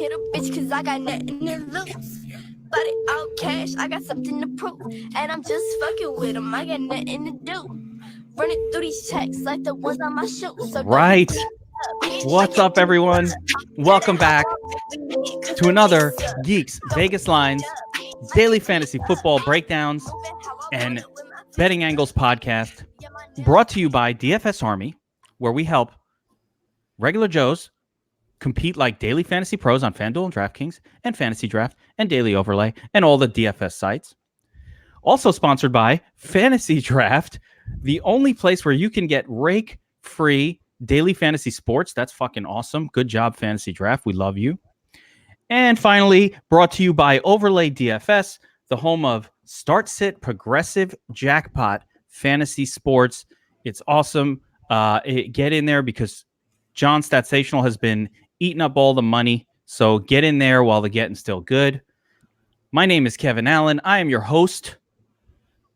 Hit a bitch cause I got nothing to lose. But it all cash, I got something to prove. And I'm just fucking with them, I got nothing to do. Running through these checks like the ones on my shoes. So Right. What's up, everyone? Welcome back to another Geeks Vegas Lines Daily Fantasy Football Breakdowns and Betting Angles podcast, brought to you by DFS Army, where we help regular Joes compete like daily fantasy pros on FanDuel and DraftKings and Fantasy Draft and Daily Overlay and all the DFS sites. Also sponsored by Fantasy Draft, the only place where you can get rake-free daily fantasy sports. That's fucking awesome. Good job, Fantasy Draft. We love you. And finally, brought to you by Overlay DFS, the home of Start Sit Progressive Jackpot Fantasy Sports. It's awesome. Get in there because John Statsational has been eating up all the money. So get in there while the getting's still good. My name is Kevin Allen. I am your host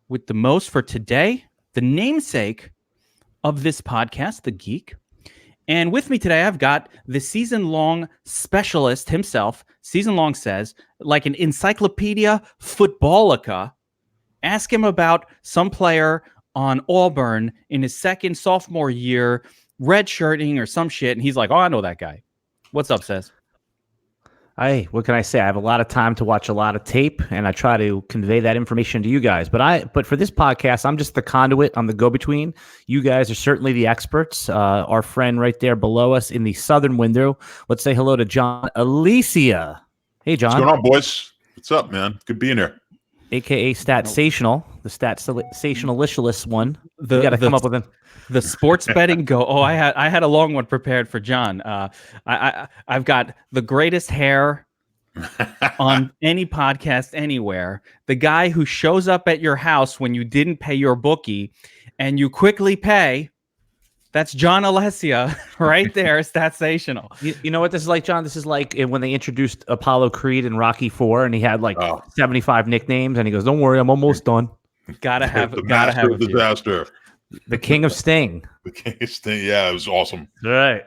with the most for today, the namesake of this podcast, The Geek. And with me today, I've got the season-long specialist himself. Season-long says, like an encyclopedia footballica. Ask him about some player on Auburn in his second sophomore year, redshirting or some shit, and he's like, oh, I know that guy. What's up, Says? Hey, what can I say? I have a lot of time to watch a lot of tape, and I try to convey that information to you guys. But for this podcast, I'm just the conduit. I'm the go-between. You guys are certainly the experts. Our friend right there below us in the southern window. Let's say hello to John Alicia. Hey, John. What's going on, boys? What's up, man? Good being here. AKA Statsational, the Statsationalicious one. You got to come up with him. The sports betting go. Oh, I had a long one prepared for John. I've got the greatest hair on any podcast anywhere. The guy who shows up at your house when you didn't pay your bookie, and you quickly pay. That's John Alessia right there. Statsational. You know what this is like, John? This is like when they introduced Apollo Creed in Rocky IV, and he had like 75 nicknames, and he goes, "Don't worry, I'm almost done." Gotta have a disaster. The King of Sting. The King of Sting. Yeah, it was awesome. All right.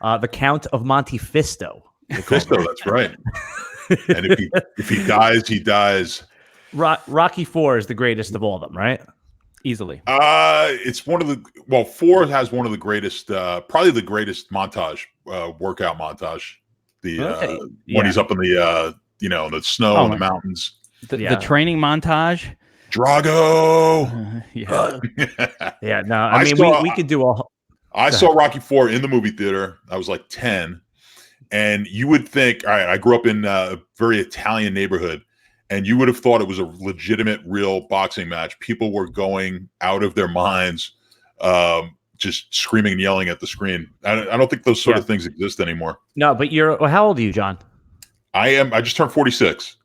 The Count of Monte Fisto. Fisto, that's right. And if he dies, he dies. Rocky IV is the greatest of all of them, right? Easily. It's one of the Ford has one of the greatest, probably the greatest montage, workout montage. When he's up in the the snow and the mountains. The training montage. Drago. Yeah. No, I mean we could do all. I saw Rocky IV in the movie theater. I was like 10, and you would think, all right, I grew up in a very Italian neighborhood. And you would have thought it was a legitimate, real boxing match. People were going out of their minds, just screaming and yelling at the screen. I don't think those sort of things exist anymore. No, but how old are you, John? I just turned 46.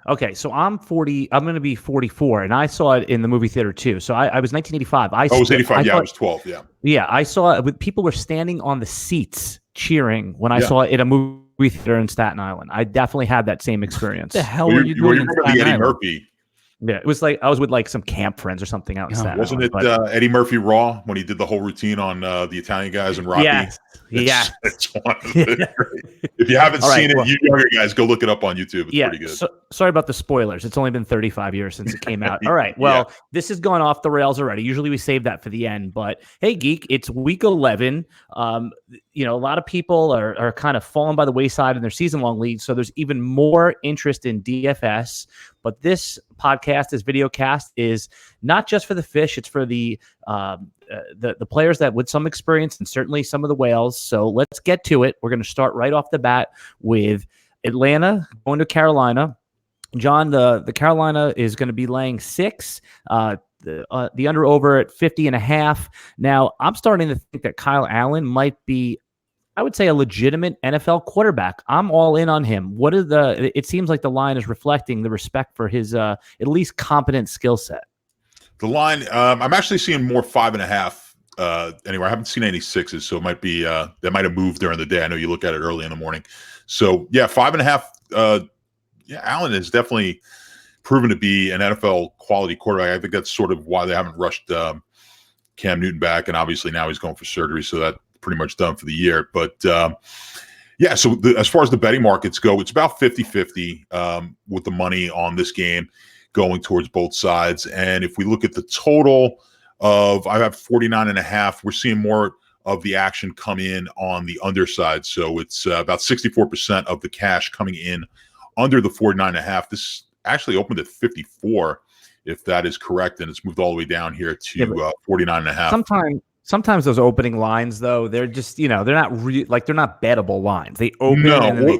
Okay, so I'm 40. I'm going to be 44, and I saw it in the movie theater too. So I was 1985. I was 85. I was 12. Yeah. Yeah, I saw it. People were standing on the seats cheering when I saw it in a movie theater in Staten Island. I definitely had that same experience. What the hell were you doing in Staten Eddie Island? Murphy? Yeah, it was like I was with like some camp friends or something out in Staten Wasn't Island. it Eddie Murphy Raw when he did the whole routine on the Italian guys and Rocky? Yes. It's one of the If you haven't seen it, you younger guys, go look it up on YouTube. It's pretty good. Sorry about the spoilers. It's only been 35 years since it came out. All right. Well, this has gone off the rails already. Usually we save that for the end. But hey, Geek, it's week 11. A lot of people are kind of falling by the wayside in their season-long leagues. So there's even more interest in DFS. But this podcast, this video cast, is not just for the fish. It's for the players that with some experience and certainly some of the whales. So let's get to it. We're going to start right off the bat with Atlanta going to Carolina. John, the Carolina is going to be laying 6. The under over at 50.5. Now, I'm starting to think that Kyle Allen might be, I would say, a legitimate NFL quarterback. I'm all in on him. It seems like the line is reflecting the respect for his at least competent skill set. The line, I'm actually seeing more 5.5. Anyway, I haven't seen any 6s, so it might be that might have moved during the day. I know you look at it early in the morning. So yeah, 5.5. Allen has definitely proven to be an NFL quality quarterback. I think that's sort of why they haven't rushed Cam Newton back, and obviously now he's going for surgery, so that's pretty much done for the year. But Yeah, so as far as the betting markets go, it's about 50-50 with the money on this game going towards both sides. And if we look at the total of, I have 49.5, we're seeing more of the action come in on the underside. So it's about 64% of the cash coming in under the 49.5. This actually opened at 54, if that is correct, and it's moved all the way down here to 49.5. Sometimes those opening lines, though, they're just, they're not they're not bettable lines. They open and then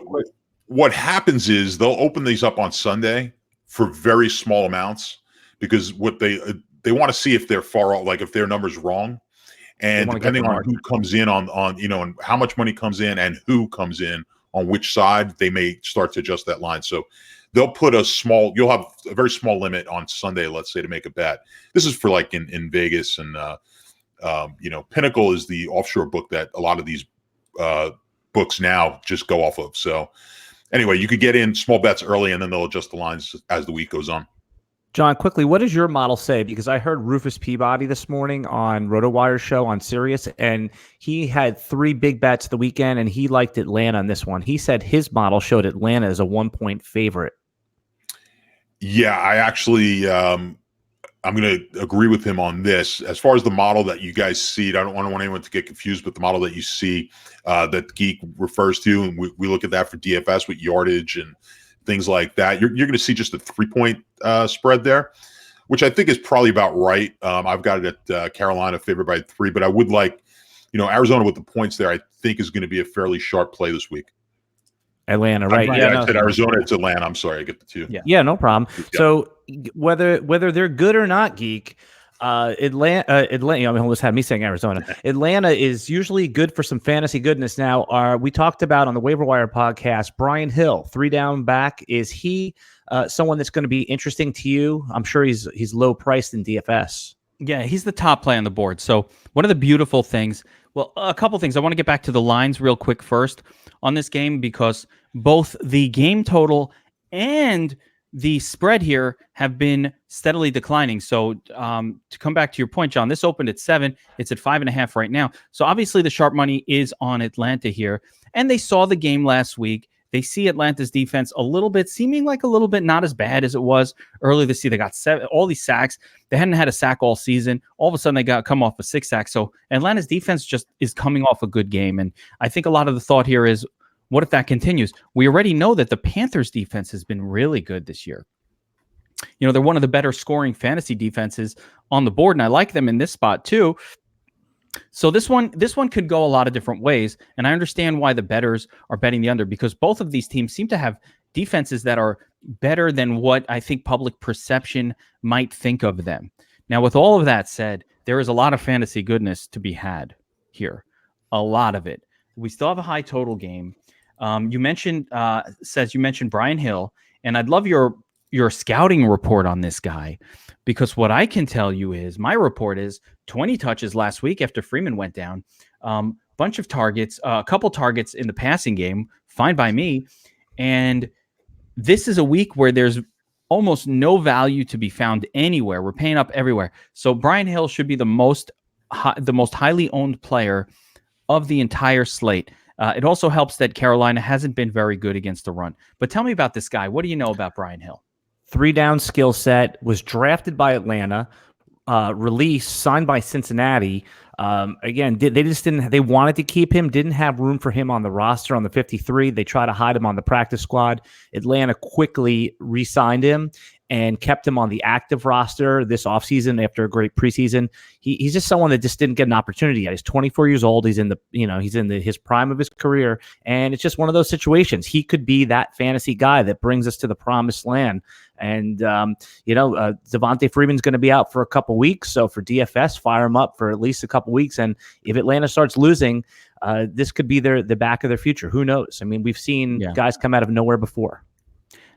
what happens is they'll open these up on Sunday for very small amounts because what they want to see if they're far off, like if their number's wrong, and depending on who comes in on and how much money comes in and who comes in on which side, they may start to adjust that line. So they'll put you'll have a very small limit on Sunday, let's say, to make a bet. This is for like in Vegas and Pinnacle is the offshore book that a lot of these books now just go off of. So anyway, you could get in small bets early and then they'll adjust the lines as the week goes on. John, quickly, what does your model say? Because I heard Rufus Peabody this morning on RotoWire's show on Sirius, and he had 3 big bets the weekend, and he liked Atlanta on this one. He said his model showed Atlanta as a 1-point favorite. Yeah, I actually I'm going to agree with him on this. As far as the model that you guys see, I don't want anyone to get confused, but the model that you see that Geek refers to, and we look at that for DFS with yardage and things like that, you're going to see just a 3-point spread there, which I think is probably about right. I've got it at Carolina favored by 3, but I would like, Arizona with the points there, I think is going to be a fairly sharp play this week. Atlanta, right? I said Arizona, it's Atlanta. I'm sorry, I get the 2. Yeah, no problem. Yeah. So whether they're good or not, Geek, Atlanta, almost had me saying Arizona. Atlanta is usually good for some fantasy goodness. Now, we talked about on the Waiver Wire podcast, Brian Hill, 3 down back. Is he someone that's going to be interesting to you? I'm sure he's low priced in DFS. Yeah, he's the top play on the board. So one of the beautiful things, well, a couple things. I want to get back to the lines real quick first on this game because both the game total and the spread here have been steadily declining. So to come back to your point, John, this opened at 7. It's at 5.5 right now. So obviously the sharp money is on Atlanta here. And they saw the game last week. They see Atlanta's defense seeming like a little bit not as bad as it was earlier this year. They got all these sacks. They hadn't had a sack all season. All of a sudden, they come off a 6 sack. So Atlanta's defense just is coming off a good game. And I think a lot of the thought here is, what if that continues? We already know that the Panthers' defense has been really good this year. They're one of the better scoring fantasy defenses on the board, and I like them in this spot too. So this one could go a lot of different ways, and I understand why the bettors are betting the under, because both of these teams seem to have defenses that are better than what I think public perception might think of them. Now, with all of that said, there is a lot of fantasy goodness to be had here, a lot of it. We still have a high total game. You mentioned Brian Hill, and I'd love your scouting report on this guy, because what I can tell you is my report is 20 touches last week after Freeman went down, bunch of targets, a couple targets in the passing game, fine by me. And this is a week where there's almost no value to be found anywhere. We're paying up everywhere. So Brian Hill should be the most highly owned player of the entire slate. It also helps that Carolina hasn't been very good against the run. But tell me about this guy. What do you know about Brian Hill? 3 down skill set, was drafted by Atlanta, released, signed by Cincinnati. Again, they wanted to keep him, didn't have room for him on the roster on the 53. They tried to hide him on the practice squad. Atlanta quickly re-signed him and kept him on the active roster this offseason after a great preseason. He's just someone that just didn't get an opportunity yet. He's 24 years old. He's in his prime of his career, and it's just one of those situations. He could be that fantasy guy that brings us to the promised land. And Devontae Freeman's going to be out for a couple weeks, so for DFS, fire him up for at least a couple weeks. And if Atlanta starts losing, this could be the back of their future. Who knows? I mean, we've seen guys come out of nowhere before.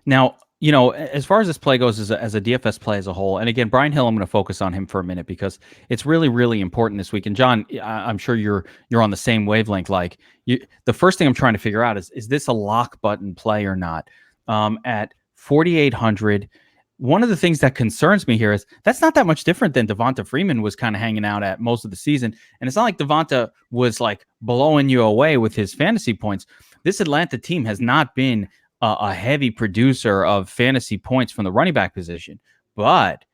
Now, as far as this play goes as a DFS play as a whole, and again, Brian Hill, I'm going to focus on him for a minute because it's really, really important this week. And John, I'm sure you're on the same wavelength. Like the first thing I'm trying to figure out is this a lock button play or not? At 4,800, one of the things that concerns me here is that's not that much different than Devonta Freeman was kind of hanging out at most of the season. And it's not like Devonta was like blowing you away with his fantasy points. this Atlanta team has not been a heavy producer of fantasy points from the running back position. But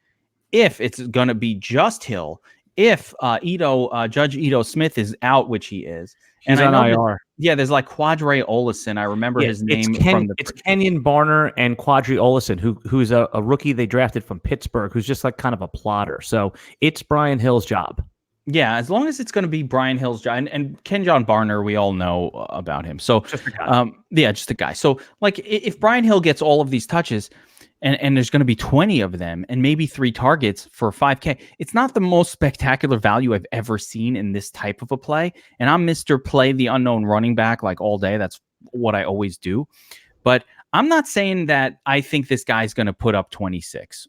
if it's going to be just Hill, if Judge Ito Smith is out, which he is, he's on IR. There's like Quadre Olison. I remember his name it's Kenyon Barner and Quadre Olison, who's a rookie they drafted from Pittsburgh, who's just like kind of a plotter. So it's Brian Hill's job. Yeah, as long as it's going to be Brian Hill's job, and Kenjon Barner, we all know about him. So just a guy. Just a guy. So like if Brian Hill gets all of these touches, and there's going to be 20 of them and maybe 3 targets for 5K. It's not the most spectacular value I've ever seen in this type of a play. And I'm Mr. Play the unknown running back like all day. That's what I always do. But I'm not saying that I think this guy's going to put up 26.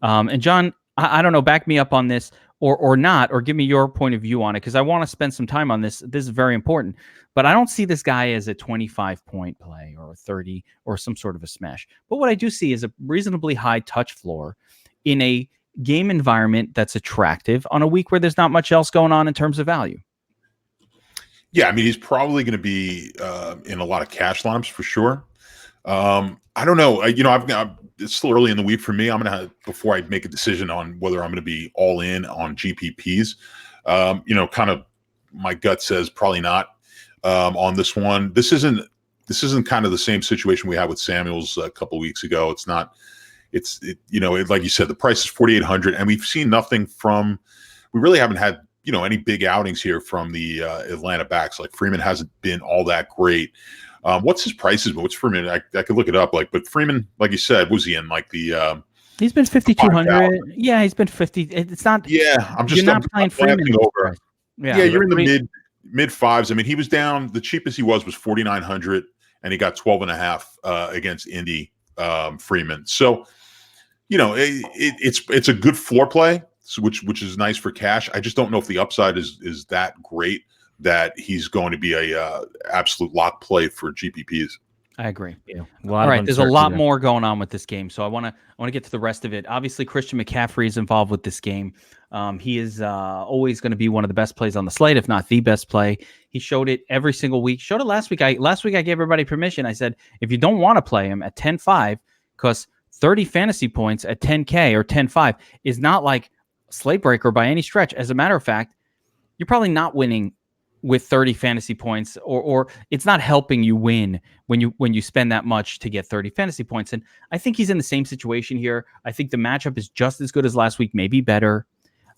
And John, I don't know, back me up on this or not, or give me your point of view on it, because I want to spend some time on this. This is very important. But I don't see this guy as a 25-point play or a 30 or some sort of a smash. But what I do see is a reasonably high touch floor in a game environment that's attractive on a week where there's not much else going on in terms of value. Yeah, I mean, he's probably going to be in a lot of cash lineups for sure. I don't know. It's still early in the week for me. I'm going to, before I make a decision on whether I'm going to be all in on GPPs, kind of my gut says probably not on this one. This isn't kind of the same situation we had with Samuels a couple of weeks ago. It's not. Like you said, the price is 4,800, and we've seen nothing from. We really haven't had any big outings here from the Atlanta backs. Like Freeman hasn't been all that great. What's his prices? But what's Freeman? I could look it up. But Freeman, like you said, was he in like the? He's been 5,200. Yeah, he's been 50. It's not. Yeah, I'm not playing Freeman over. Yeah, you're in the mid fives. I mean, he was down. The cheapest he was 4,900, and he got 12.5 against Indy Freeman. So, it's a good floor play, which is nice for cash. I just don't know if the upside is that great that he's going to be a absolute lock play for GPPs. I agree. Yeah. All right, there's a lot more going on with this game, so I want to get to the rest of it. Obviously, Christian McCaffrey is involved with this game. He is always going to be one of the best plays on the slate, if not the best play. He showed it every single week. Showed it last week. Last week I gave everybody permission. I said, if you don't want to play him at 10.5, because 30 fantasy points at 10K or 10.5 is not like slate breaker by any stretch. As a matter of fact, you're probably not winning with 30 fantasy points, or it's not helping you win when you spend that much to get 30 fantasy points. And I think he's in the same situation here. I think the matchup is just as good as last week, maybe better.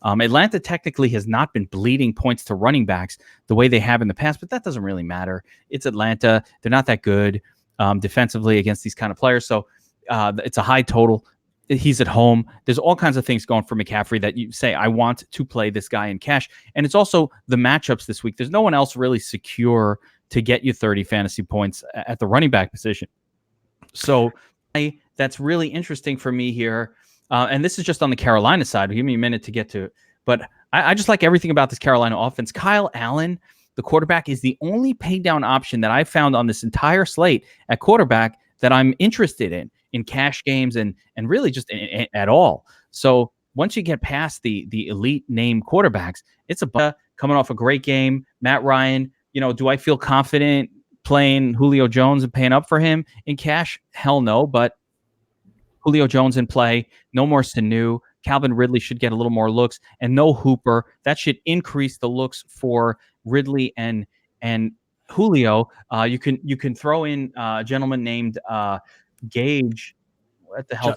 Atlanta technically has not been bleeding points to running backs the way they have in the past, but that doesn't really matter. It's Atlanta. They're not that good defensively against these kind of players. So it's a high total. He's at home. There's all kinds of things going for McCaffrey that you say, I want to play this guy in cash. And it's also the matchups this week. There's no one else really secure to get you 30 fantasy points at the running back position. So that's really interesting for me here. And this is just on the Carolina side. Give me a minute to get to it. But I just like everything about this Carolina offense. Kyle Allen, the quarterback, is the only pay down option that I found on this entire slate at quarterback that I'm interested in cash games and really just at all. So once you get past the elite name quarterbacks, it's coming off a great game. Matt Ryan, do I feel confident playing Julio Jones and paying up for him in cash? Hell no, but Julio Jones in play, no more Sanu. Calvin Ridley should get a little more looks, and no Hooper. That should increase the looks for Ridley and Julio. You can throw in a gentleman named Gage. What the hell?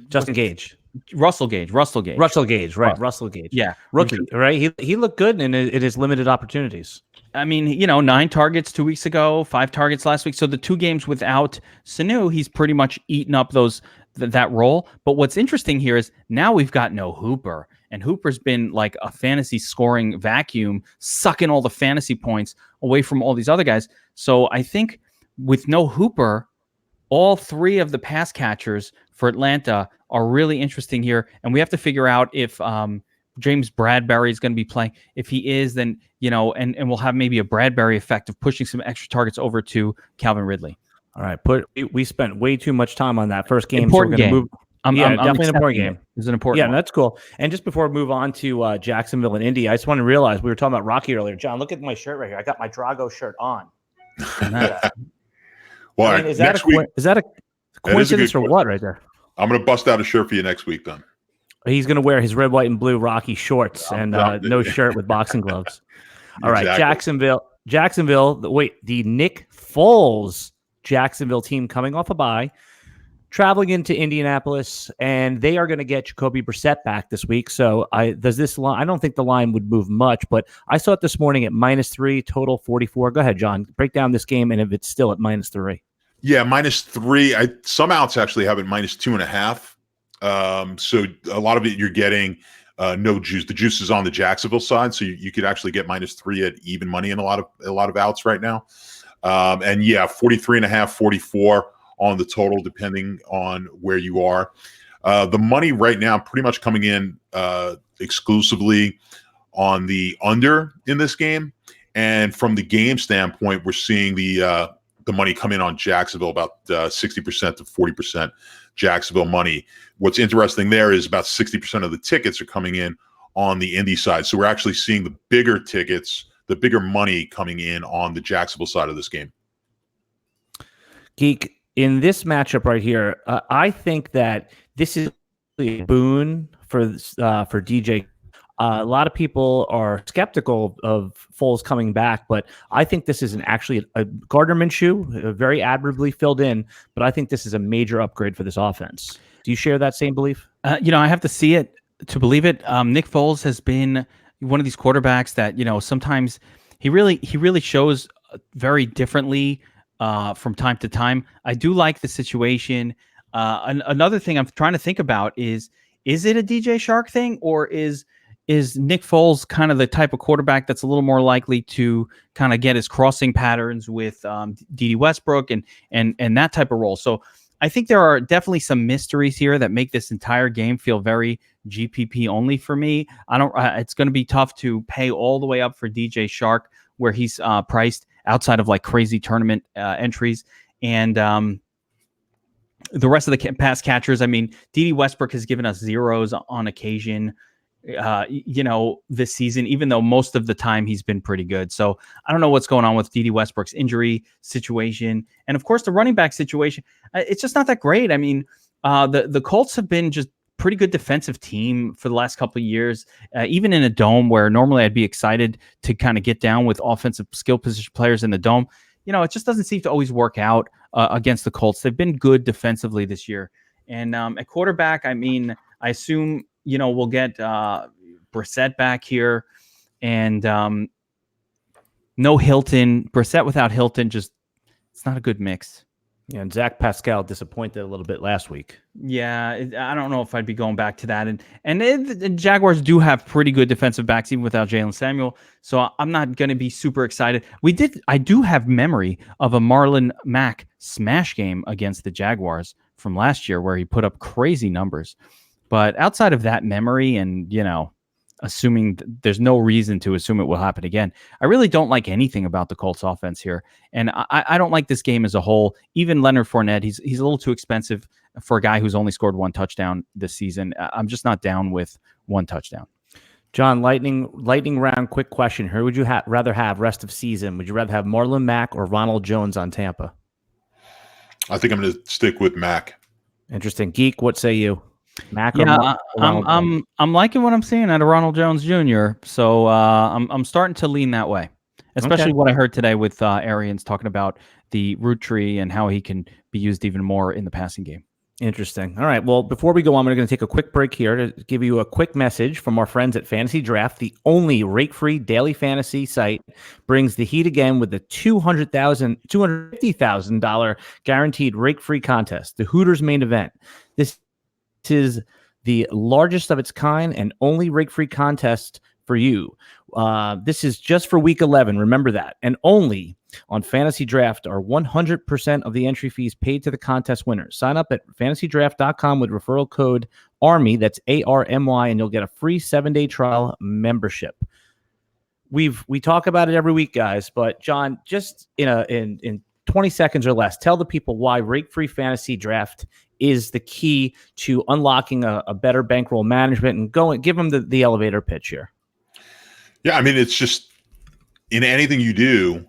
Justin Gage. Russell Gage. Right. Russell Gage. Yeah. Rookie, right? He looked good in his limited opportunities. I mean, 9 targets 2 weeks ago, 5 targets last week. So the 2 games without Sanu, he's pretty much eaten up that role. But what's interesting here is now we've got no Hooper. And Hooper's been like a fantasy scoring vacuum, sucking all the fantasy points away from all these other guys. So I think with no Hooper, all 3 of the pass catchers for Atlanta are really interesting here. And we have to figure out if James Bradbury is going to be playing. If he is, then, and we'll have maybe a Bradbury effect of pushing some extra targets over to Calvin Ridley. All right. We spent way too much time on that first game. Important so we're game. Definitely an important game. It's an important one. That's cool. And just before we move on to Jacksonville and Indy, I just want to realize we were talking about Rocky earlier. John, look at my shirt right here. I got my Drago shirt on. And that- Well, I all mean, right, is that next week, is that a coincidence or question. what right there? I'm going to bust out a shirt for you next week, then. He's going to wear his red, white, and blue Rocky shorts and no shirt with boxing gloves. All right, Exactly. Jacksonville. Wait, the Nick Foles Jacksonville team coming off a bye, traveling into Indianapolis, and they are going to get Jacoby Brissett back this week. So does this line? I don't think the line would move much, but I saw it this morning at -3, total 44. Go ahead, John. Break down this game, and if it's still at -3. Yeah, -3. Some outs actually have it -2.5. So a lot of it you're getting no juice. The juice is on the Jacksonville side, so you could actually get -3 at even money in a lot of outs right now. And yeah, 43.5, 44 on the total, depending on where you are. The money right now pretty much coming in exclusively on the under in this game. And from the game standpoint, we're seeing the money come in on Jacksonville about 60% to 40% Jacksonville money. What's interesting there is about 60% of the tickets are coming in on the Indy side. So we're actually seeing the bigger tickets, the bigger money coming in on the Jacksonville side of this game. Geek, in this matchup right here, I think that this is a boon for DJ. A lot of people are skeptical of Foles coming back, but I think this is actually a Gardner Minshew, very admirably filled in, but I think this is a major upgrade for this offense. Do you share that same belief? I have to see it to believe it. Nick Foles has been one of these quarterbacks that, sometimes he really shows very differently from time to time. I do like the situation. Another thing I'm trying to think about is it a DJ Shark thing, or is Nick Foles kind of the type of quarterback that's a little more likely to kind of get his crossing patterns with D.D. Westbrook and that type of role? So I think there are definitely some mysteries here that make this entire game feel very GPP only for me. It's going to be tough to pay all the way up for DJ Shark where he's priced outside of like crazy tournament entries. And the rest of the pass catchers, I mean, D.D. Westbrook has given us zeros on occasion, this season, even though most of the time he's been pretty good. So I don't know what's going on with D.D. Westbrook's injury situation. And of course, the running back situation, it's just not that great. I mean, the Colts have been just pretty good defensive team for the last couple of years, even in a dome where normally I'd be excited to kind of get down with offensive skill position players in the dome. It just doesn't seem to always work out against the Colts. They've been good defensively this year. And at quarterback, I mean, I assume, we'll get Brissett back here, and no Hilton. Brissett without Hilton, it's not a good mix. Yeah, and Zach Pascal disappointed a little bit last week. Yeah, I don't know if I'd be going back to that. And the Jaguars do have pretty good defensive backs even without Jalen Samuel, so I'm not going to be super excited. I do have memory of a Marlon Mack smash game against the Jaguars from last year where he put up crazy numbers. But outside of that memory and, assuming there's no reason to assume it will happen again, I really don't like anything about the Colts offense here. And I don't like this game as a whole. Even Leonard Fournette, he's a little too expensive for a guy who's only scored one touchdown this season. I'm just not down with one touchdown. John, lightning round, quick question. Who would you rather have rest of season? Would you rather have Marlon Mack or Ronald Jones on Tampa? I think I'm going to stick with Mack. Interesting. Geek, what say you? Mack yeah, I'm liking what I'm seeing out of Ronald Jones Jr. So I'm starting to lean that way, especially what I heard today with Arians talking about the root tree and how he can be used even more in the passing game. Interesting. All right. Well, before we go on, we're going to take a quick break here to give you a quick message from our friends at Fantasy Draft. The only rake-free daily fantasy site brings the heat again with the $250,000 guaranteed rake-free contest, the Hooters main event. This is the largest of its kind and only rake-free contest for you. This is just for week 11. Remember that. And only on Fantasy Draft are 100% of the entry fees paid to the contest winners. Sign up at fantasydraft.com with referral code ARMY, that's ARMY, and you'll get a free 7-day trial membership. We talk about it every week, guys, but John, just in 20 seconds or less, tell the people why rake-free Fantasy Draft is the key to unlocking a better bankroll management, and give them the elevator pitch here. Yeah, I mean, it's just in anything you do,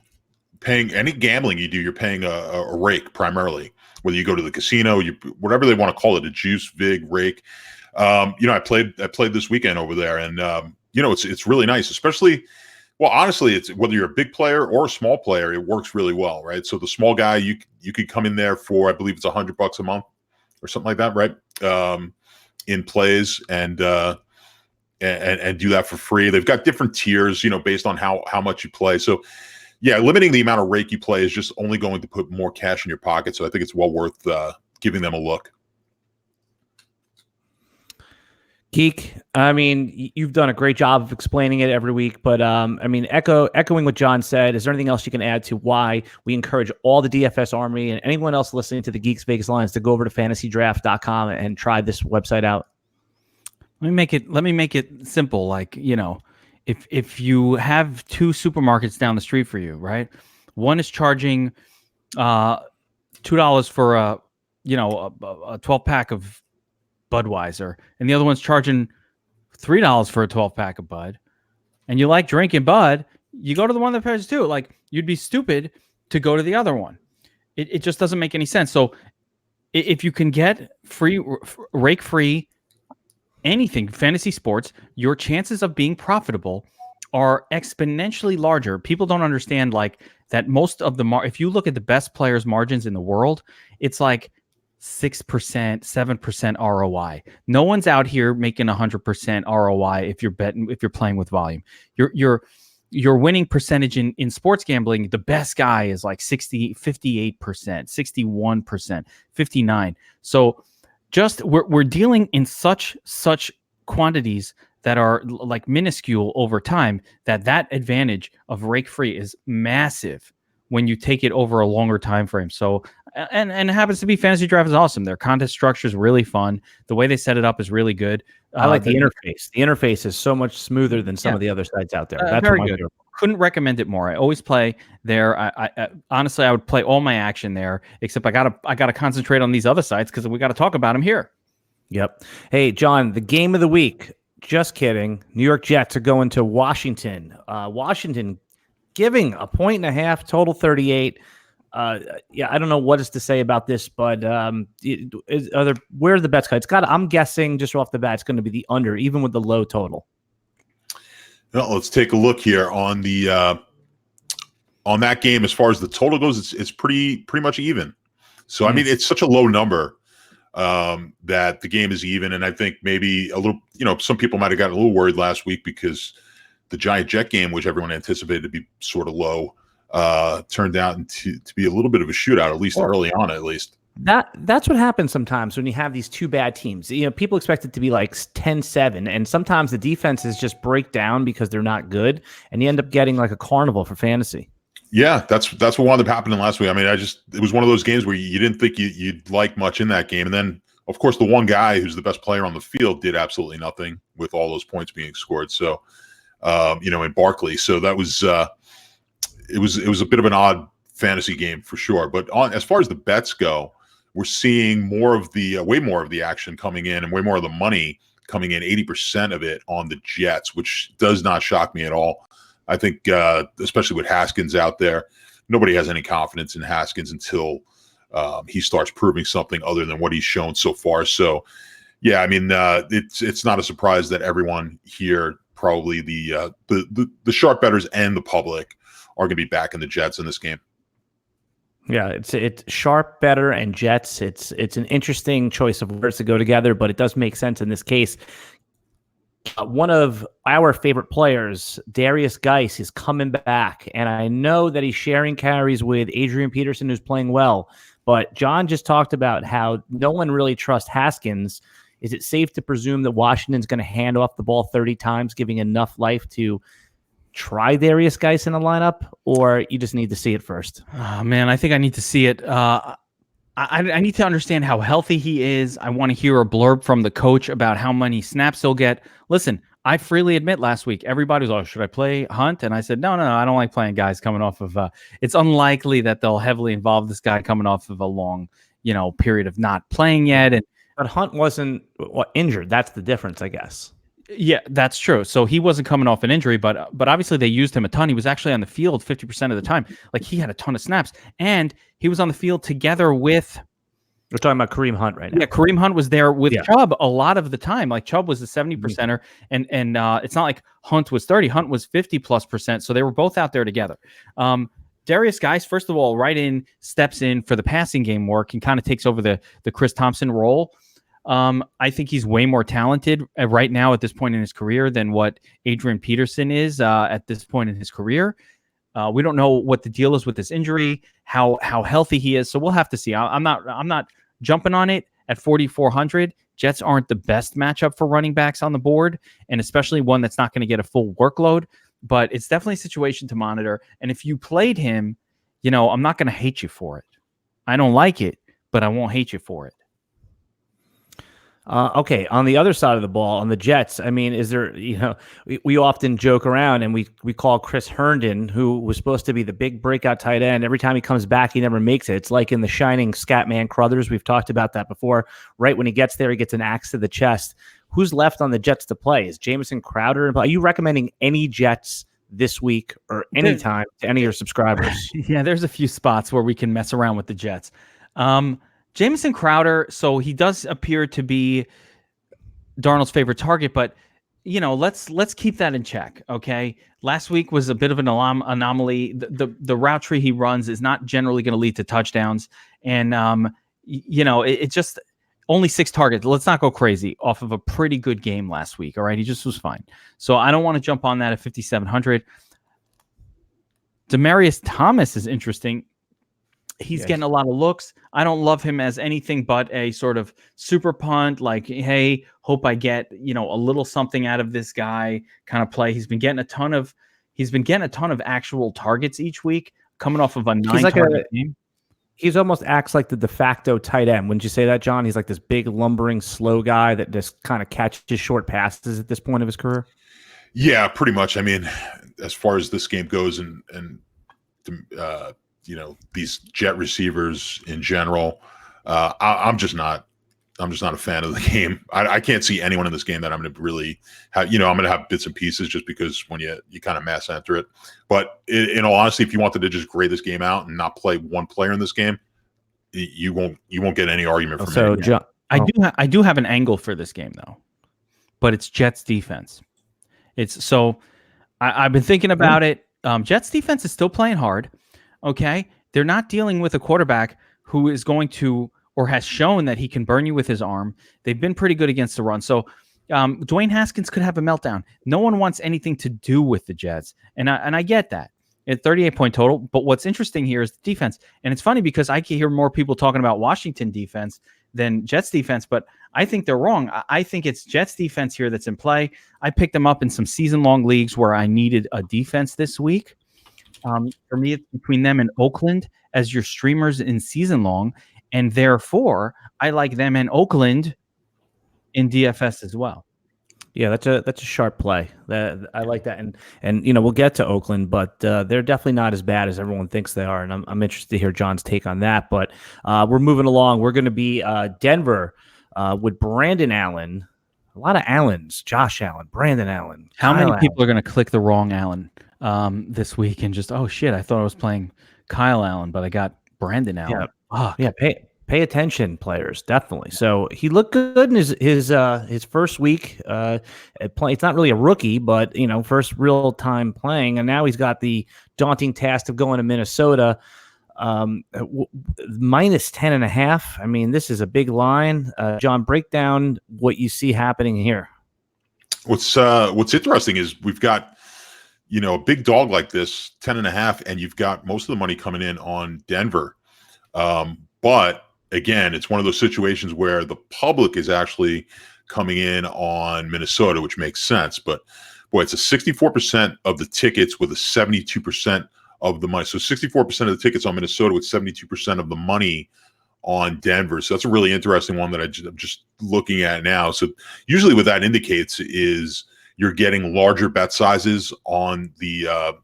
paying any gambling you do, you're paying a rake primarily. Whether you go to the casino, whatever they want to call it, a juice, vig, rake. I played this weekend over there, and it's really nice, especially. Well, honestly, it's whether you're a big player or a small player, it works really well, right? So the small guy, you could come in there for, I believe it's $100 a month or something like that, right? In plays and do that for free. They've got different tiers, based on how much you play. So yeah, limiting the amount of rake you play is just only going to put more cash in your pocket. So I think it's well worth giving them a look. Geek, I mean, you've done a great job of explaining it every week, but echoing what John said, is there anything else you can add to why we encourage all the DFS army and anyone else listening to the Geeks Vegas Lines to go over to fantasydraft.com and try this website out? Let me make it simple. Like, if you have two supermarkets down the street for you, right? One is charging $2 for a 12-pack of Budweiser, and the other one's charging $3 for a 12-pack of Bud, and you like drinking Bud, you go to the one that pays $2. Like, you'd be stupid to go to the other one. It just doesn't make any sense. So if you can get rake-free anything, fantasy sports, your chances of being profitable are exponentially larger. People don't understand that most of if you look at the best players' margins in the world, it's like 6%, 7% ROI. No one's out here making 100% ROI if you're playing with volume. Your winning percentage in sports gambling, the best guy is like 58%, 61%, 59%. So just we're dealing in such quantities that are like minuscule over time that advantage of rake free is massive when you take it over a longer time frame. So and it happens to be Fantasy Draft is awesome. Their contest structure is really fun. The way they set it up is really good. I like the interface. The interface is so much smoother than some of the other sites out there. That's very good. Couldn't recommend it more. I always play there. I honestly, I would play all my action there, except I gotta concentrate on these other sites because we got to talk about them here. Yep. Hey, John, the game of the week. Just kidding. New York Jets are going to Washington. Washington giving a 1.5, total 38. Yeah, I don't know what is to say about this, but where are the bets? I'm guessing just off the bat, it's going to be the under, even with the low total. Well, let's take a look here on the on that game. As far as the total goes, it's pretty much even. So I mean, it's such a low number that the game is even, and I think maybe a little. Some people might have gotten a little worried last week because the Giant Jet game, which everyone anticipated to be sort of low, turned out to be a little bit of a shootout, at least early on, at least. That's what happens sometimes when you have these two bad teams. People expect it to be like 10-7, and sometimes the defenses just break down because they're not good, and you end up getting like a carnival for fantasy. Yeah, that's what wound up happening last week. I mean, it was one of those games where you didn't think you'd like much in that game, and then of course the one guy who's the best player on the field did absolutely nothing with all those points being scored. So, in Barkley, so that was it was a bit of an odd fantasy game for sure. But as far as the bets go, we're seeing way more of the action coming in and way more of the money coming in, 80% of it on the Jets, which does not shock me at all. I think, especially with Haskins out there, nobody has any confidence in Haskins until he starts proving something other than what he's shown so far. So, yeah, I mean, it's not a surprise that everyone here, probably the sharp bettors and the public, are going to be back in the Jets in this game. Yeah, it's sharp, better, and Jets. It's an interesting choice of words to go together, but it does make sense in this case. One of our favorite players, Darius Geis, is coming back, and I know that he's sharing carries with Adrian Peterson, who's playing well. But John just talked about how no one really trusts Haskins. Is it safe to presume that Washington's going to hand off the ball 30 times, giving enough life to try Darius Geis in the lineup, or you just need to see it first? Oh, man, I think I need to see it. I need to understand how healthy he is. I want to hear a blurb from the coach about how many snaps he'll get. Listen, I freely admit last week, everybody was like, should I play Hunt? And I said, no, I don't like playing guys coming off of it's unlikely that they'll heavily involve this guy coming off of a long, period of not playing yet. But Hunt wasn't injured. That's the difference, I guess. Yeah, that's true. So he wasn't coming off an injury, but obviously they used him a ton. He was actually on the field 50% of the time. Like he had a ton of snaps, and he was on the field together with. We're talking about Kareem Hunt right now. Yeah, Kareem Hunt was there with Chubb a lot of the time. Like Chubb was a 70%er, and it's not like Hunt was 30. Hunt was 50+%. So they were both out there together. Darius Guice, first of all, steps in for the passing game work and kind of takes over the Chris Thompson role. I think he's way more talented right now at this point in his career than what Adrian Peterson is at this point in his career. We don't know what the deal is with this injury, how healthy he is. So we'll have to see. I'm not jumping on it at 4,400. Jets aren't the best matchup for running backs on the board, and especially one that's not going to get a full workload. But it's definitely a situation to monitor. And if you played him, I'm not going to hate you for it. I don't like it, but I won't hate you for it. Okay, on the other side of the ball, on the Jets, I mean, is there, we often joke around and we call Chris Herndon, who was supposed to be the big breakout tight end. Every time he comes back, he never makes it. It's like in The Shining, Scatman Crothers. We've talked about that before. Right when he gets there, he gets an axe to the chest. Who's left on the Jets to play? Is Jamison Crowder? Are you recommending any Jets this week or anytime to any of your subscribers? Yeah, there's a few spots where we can mess around with the Jets. Jamison Crowder, so he does appear to be Darnold's favorite target, but let's keep that in check. Okay, last week was a bit of an anomaly. The route tree he runs is not generally going to lead to touchdowns, and it just only 6 targets. Let's not go crazy off of a pretty good game last week. All right, he just was fine. So I don't want to jump on that at 5,700. Demaryius Thomas is interesting. He's getting a lot of looks. I don't love him as anything but a sort of super punt, like, hey, hope I get, a little something out of this guy kind of play. He's been getting a ton of actual targets each week, coming off of a 9-target game. He's almost acts like the de facto tight end. Wouldn't you say that, John? He's like this big, lumbering, slow guy that just kind of catches short passes at this point of his career. Yeah, pretty much. I mean, as far as this game goes and these Jet receivers in general, I'm just not a fan of the game. I can't see anyone in this game that I'm going to really have, I'm going to have bits and pieces just because when you kind of mass enter it. But in all honesty, if you wanted to just grade this game out and not play one player in this game, you won't get any argument from me. So, John, I do have an angle for this game though, but it's Jets defense. I've been thinking about it. Jets defense is still playing hard. Okay, they're not dealing with a quarterback who is going to or has shown that he can burn you with his arm. They've been pretty good against the run. So Dwayne Haskins could have a meltdown. No one wants anything to do with the Jets, and I get that. At 38-point total, but what's interesting here is the defense. And it's funny because I can hear more people talking about Washington defense than Jets defense, but I think they're wrong. I think it's Jets defense here that's in play. I picked them up in some season-long leagues where I needed a defense this week. For me, it's between them and Oakland as your streamers in season long, and therefore I like them and Oakland in DFS as well. Yeah, that's a sharp play. I like that, and we'll get to Oakland, but they're definitely not as bad as everyone thinks they are, and I'm interested to hear John's take on that. But we're moving along. We're going to be Denver with Brandon Allen. A lot of Allens. Josh Allen, Brandon Allen. How many people are going to click the wrong Allen this week and just, oh shit, I thought I was playing Kyle Allen, but I got Brandon Allen. Yeah, pay attention, players, definitely. So he looked good in his first week. It's not really a rookie, but first real time playing, and now he's got the daunting task of going to Minnesota. Minus 10.5. I mean, this is a big line. John, break down what you see happening here. What's interesting is we've got a big dog like this, 10.5, and you've got most of the money coming in on Denver. But again, it's one of those situations where the public is actually coming in on Minnesota, which makes sense. But boy, it's a 64% of the tickets with a 72% of the money. So 64% of the tickets on Minnesota with 72% of the money on Denver. So that's a really interesting one that I'm just looking at now. So usually what that indicates is you're getting larger bet sizes on the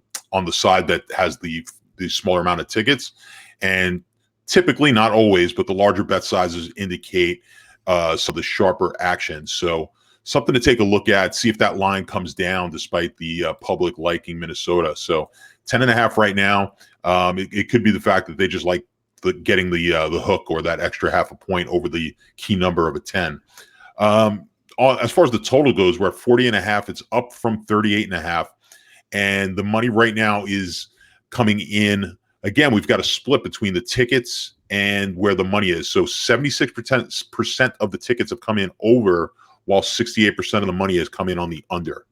side that has the smaller amount of tickets. And typically, not always, but the larger bet sizes indicate some of the sharper action. So something to take a look at, see if that line comes down despite the public liking Minnesota. So 10.5 right now. It could be the fact that they just like getting the hook or that extra half a point over the key number of a 10. As far as the total goes, we're at 40.5. It's up from 38.5. And the money right now is coming in. Again, we've got a split between the tickets and where the money is. So 76% of the tickets have come in over, while 68% of the money has come in on the under.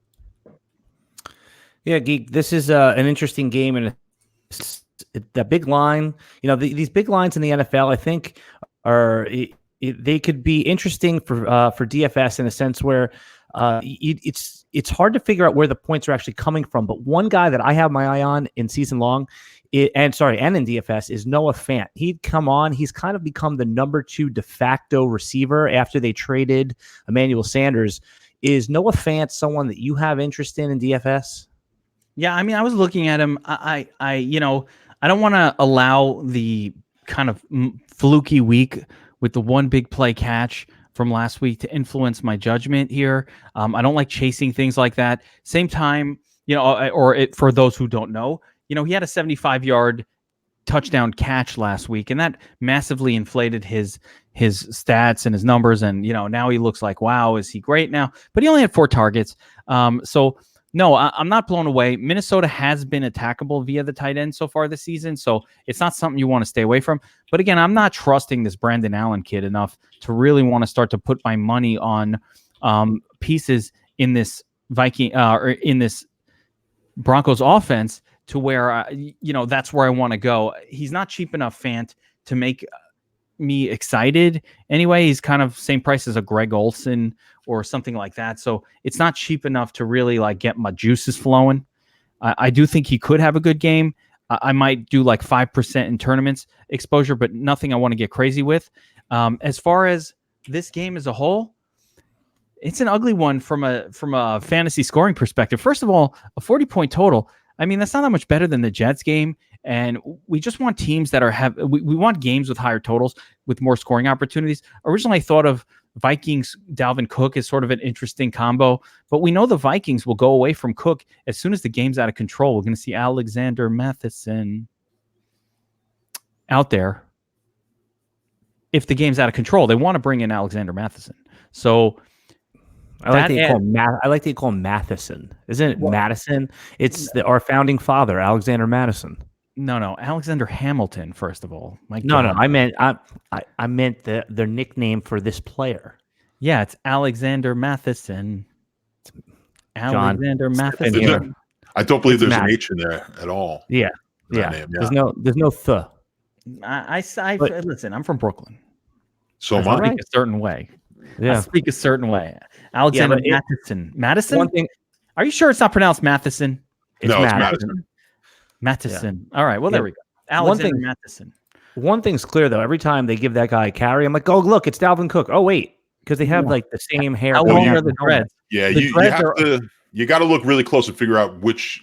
Yeah, Geek, this is an interesting game, and the big line, these big lines in the NFL, I think, they could be interesting for DFS in a sense where it's hard to figure out where the points are actually coming from. But one guy that I have my eye on in season long, and in DFS, is Noah Fant. He'd come on. He's kind of become the number 2 de facto receiver after they traded Emmanuel Sanders. Is Noah Fant someone that you have interest in DFS? Yeah, I mean, I was looking at him. I don't want to allow the kind of fluky week with the one big play catch from last week to influence my judgment here. I don't like chasing things like that. Same time, for those who don't know, he had a 75-yard touchdown catch last week, and that massively inflated his stats and his numbers. And now he looks like, wow, is he great now? But he only had 4 targets. So no, I'm not blown away. Minnesota has been attackable via the tight end so far this season, so it's not something you want to stay away from. But again, I'm not trusting this Brandon Allen kid enough to really want to start to put my money on pieces in this or in this Broncos offense to where that's where I want to go. He's not cheap enough, Fant, to make me excited. Anyway, he's kind of same price as a Greg Olsen or something like that. So it's not cheap enough to really get my juices flowing. I do think he could have a good game. I might do 5% in tournaments exposure, but nothing I want to get crazy with. As far as this game as a whole, it's an ugly one from a fantasy scoring perspective. First of all, a 40-point total. I mean, that's not that much better than the Jets game. And we just want teams that we want games with higher totals, with more scoring opportunities. Originally, I thought of Vikings, Dalvin Cook as sort of an interesting combo, but we know the Vikings will go away from Cook as soon as the game's out of control. We're going to see Alexander Mattison out there. If the game's out of control, they want to bring in Alexander Mattison. So I like that you call him Matheson. Isn't it Madison? It's our founding father, Alexander Madison. No, Alexander Hamilton. First of all, no. I meant their nickname for this player. Yeah, it's Alexander Matheson. Alexander Matheson. I don't believe there's an H in there at all. Yeah. Name, There's no th. Listen, I'm from Brooklyn. So I speak a certain way. Yeah. I speak a certain way. Alexander Matheson. Madison? One thing. Are you sure it's not pronounced Matheson? It's Madison. Matheson. Yeah. All right. Well, there we go. Alexander Matheson. One thing's clear, though. Every time they give that guy a carry, I'm like, oh, look, it's Dalvin Cook. Oh, wait. Because they have the same hair. How long are the dreads? Yeah, you got to look really close and figure out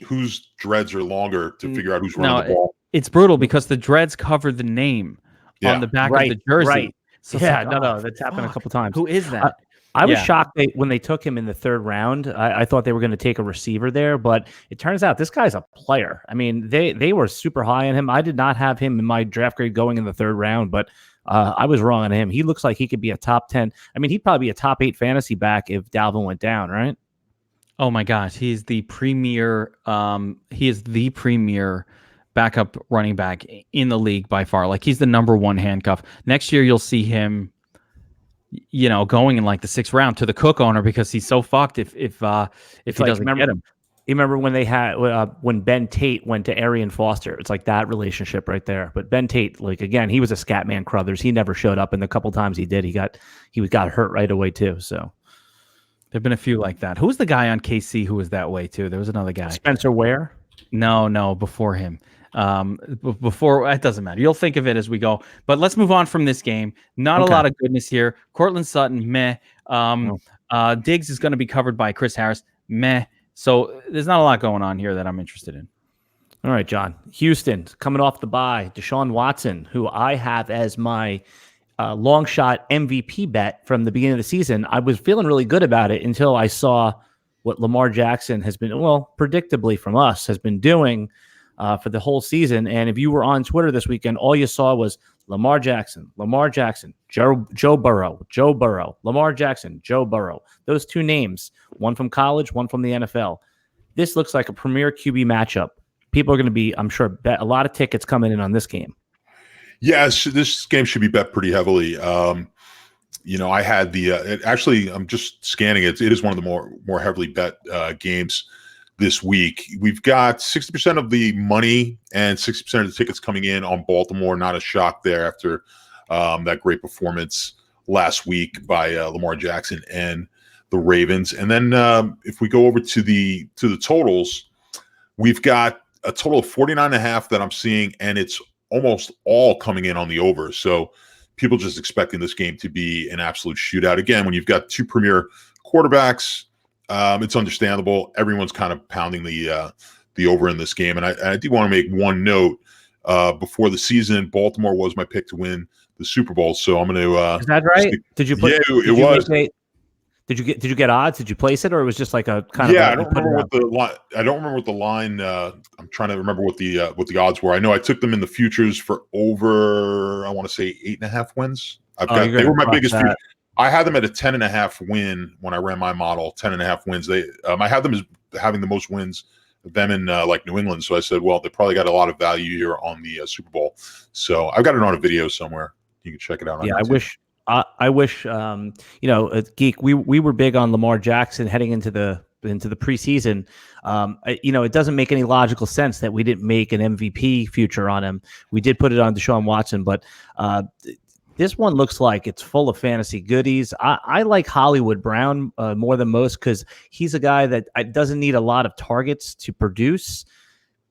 whose dreads are longer to figure out who's running the ball. It's brutal because the dreads cover the name on the back of the jersey. Right. So that's happened a couple times. Who is that? I was shocked when they took him in the 3rd round. I thought they were going to take a receiver there, but it turns out this guy's a player. I mean, they were super high on him. I did not have him in my draft grade going in the 3rd round, but I was wrong on him. He looks like he could be a top 10. I mean, he'd probably be a top 8 fantasy back if Dalvin went down, right? Oh my gosh, he's the premier. He is the premier backup running back in the league by far. He's the number 1 handcuff. Next year, you'll see him, going in the 6th round to the Cook owner because he's so fucked if he doesn't get him. You remember when they had when Ben Tate went to Arian Foster? It's like that relationship right there. But Ben Tate, again, he was a Scatman Crothers. He never showed up, and the couple times he did, he got hurt right away too. So there've been a few like that. Who's the guy on KC who was that way too? There was another guy. Spencer Ware? No, before him. Before it doesn't matter. You'll think of it as we go. But let's move on from this game. Not a lot of goodness here. Cortland Sutton, meh. Diggs is going to be covered by Chris Harris, meh. So there's not a lot going on here that I'm interested in. All right, John. Houston coming off the bye. Deshaun Watson, who I have as my long shot MVP bet from the beginning of the season. I was feeling really good about it until I saw what Lamar Jackson has been, well, predictably from us, has been doing for the whole season. And if you were on Twitter this weekend, all you saw was Lamar Jackson, Joe Burrow, Lamar Jackson, Joe Burrow. Those two names, one from college, one from the NFL. This looks like a premier QB matchup. People are going to be, I'm sure, bet a lot of tickets coming in on this game. Yes, this game should be bet pretty heavily. I had actually, I'm just scanning it. It is one of the more heavily bet games this week. We've got 60% of the money and 60% of the tickets coming in on Baltimore. Not a shock there after that great performance last week by Lamar Jackson and the Ravens. And then if we go over to the totals, we've got a total of 49.5 that I'm seeing, and it's almost all coming in on the over. So people just expecting this game to be an absolute shootout. Again, when you've got two premier quarterbacks, it's understandable. Everyone's kind of pounding the over in this game. And I do want to make one note. Before the season, Baltimore was my pick to win the Super Bowl. So I'm going to. Is that right? Did you put? Yeah, it was. Did you get odds? Did you place it, or it was just like a kind of? Yeah, I don't remember what the line. I don't remember what the line. I'm trying to remember what the odds were. I know I took them in the futures for over. I want to say 8.5 wins. They were my biggest future. I had them at a 10.5 win when I ran my model. 10.5 wins. I had them as having the most wins of them in like New England. So I said, well, they probably got a lot of value here on the Super Bowl. So I've got it on a video somewhere. You can check it out. Yeah, YouTube. I wish, Geek, we were big on Lamar Jackson heading into the preseason. It doesn't make any logical sense that we didn't make an MVP future on him. We did put it on Deshaun Watson, but this one looks like it's full of fantasy goodies. I like Hollywood Brown more than most because he's a guy that doesn't need a lot of targets to produce.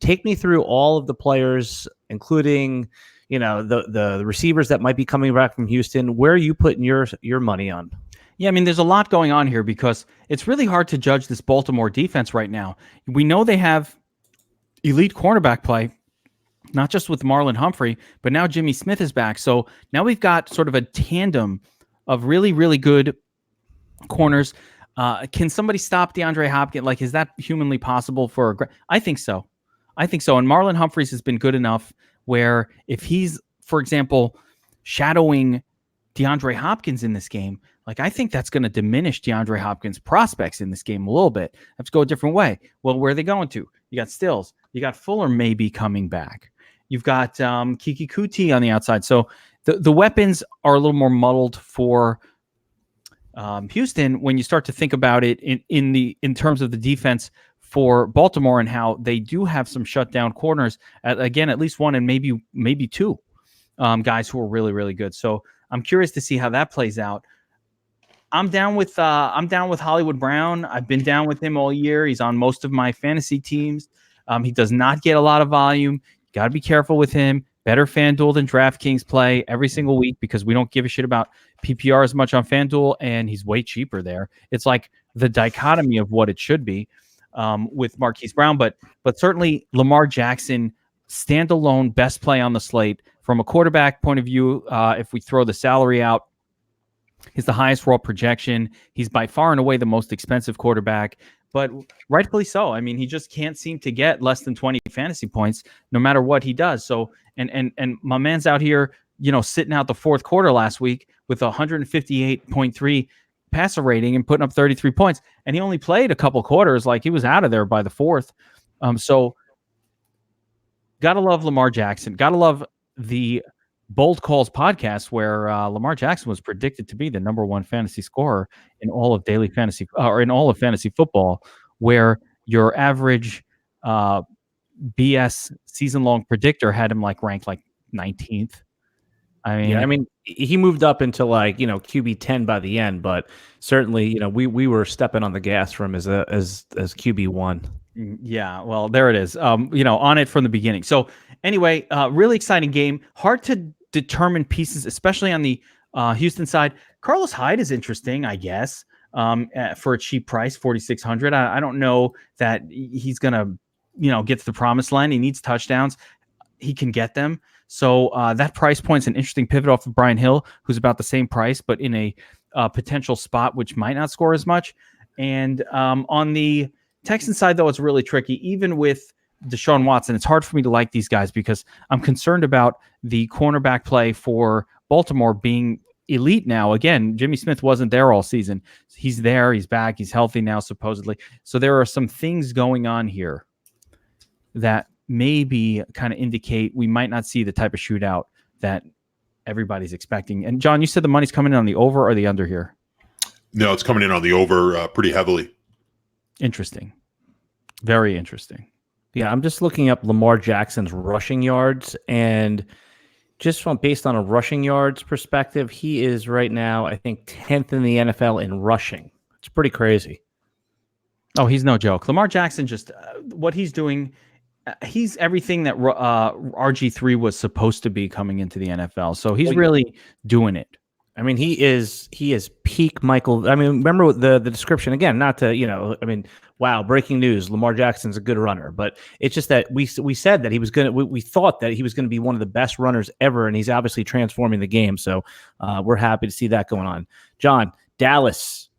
Take me through all of the players, including the receivers that might be coming back from Houston. Where are you putting your money on? Yeah, I mean, there's a lot going on here because it's really hard to judge this Baltimore defense right now. We know they have elite cornerback play, not just with Marlon Humphrey, but now Jimmy Smith is back. So now we've got sort of a tandem of really, really good corners. Can somebody stop DeAndre Hopkins? Like, is that humanly possible I think so. And Marlon Humphreys has been good enough where if he's, for example, shadowing DeAndre Hopkins in this game, like I think that's going to diminish DeAndre Hopkins' prospects in this game a little bit. Let's go a different way. Well, where are they going to? You got Stills. You got Fuller maybe coming back. You've got Kiki Kuti on the outside. So the weapons are a little more muddled for Houston when you start to think about it in terms of the defense for Baltimore and how they do have some shutdown corners. At least one and maybe two guys who are really, really good. So I'm curious to see how that plays out. I'm down with Hollywood Brown. I've been down with him all year. He's on most of my fantasy teams. He does not get a lot of volume. You got to be careful with him. Better FanDuel than DraftKings play every single week because we don't give a shit about PPR as much on FanDuel, and he's way cheaper there. It's like the dichotomy of what it should be with Marquise Brown, but certainly Lamar Jackson, standalone best play on the slate. From a quarterback point of view, if we throw the salary out, he's the highest raw projection. He's by far and away the most expensive quarterback, but rightfully so. I mean, he just can't seem to get less than 20 fantasy points no matter what he does. So, and my man's out here, sitting out the fourth quarter last week with 158.3 passer rating and putting up 33 points. And he only played a couple quarters. Like he was out of there by the fourth. So gotta love Lamar Jackson. Gotta love the Bold Calls podcast where Lamar Jackson was predicted to be the number one fantasy scorer in all of daily fantasy or in all of fantasy football, where your average BS season-long predictor had him ranked 19th. I mean, he moved up into QB 10 by the end, but certainly, we were stepping on the gas for him as QB 1. Yeah, well, there it is. On it from the beginning. So anyway, really exciting game. Hard to determine pieces, especially on the Houston side. Carlos Hyde is interesting, I guess, for a cheap price, $4,600. I don't know that he's gonna, get to the promised land. He needs touchdowns. He can get them. So that price point's an interesting pivot off of Brian Hill, who's about the same price, but in a potential spot which might not score as much. And on the Texan side, though, it's really tricky. Even with Deshaun Watson, it's hard for me to like these guys because I'm concerned about the cornerback play for Baltimore being elite now. Again, Jimmy Smith wasn't there all season. He's there. He's back. He's healthy now, supposedly. So there are some things going on here that maybe kind of indicate we might not see the type of shootout that everybody's expecting. And John, you said the money's coming in on the over or the under here? No, it's coming in on the over pretty heavily. Interesting. Very interesting. Yeah, I'm just looking up Lamar Jackson's rushing yards, and just based on a rushing yards perspective, he is right now, I think, 10th in the NFL in rushing. It's pretty crazy. Oh, he's no joke. Lamar Jackson, just what he's doing, he's everything that RG3 was supposed to be coming into the NFL. So he's really doing it. I mean, he is peak Michael. I mean, remember the description again, not to, wow, breaking news, Lamar Jackson's a good runner, but it's just that we said that he was going to, we thought that he was going to be one of the best runners ever, and he's obviously transforming the game. So we're happy to see that going on. John, Dallas,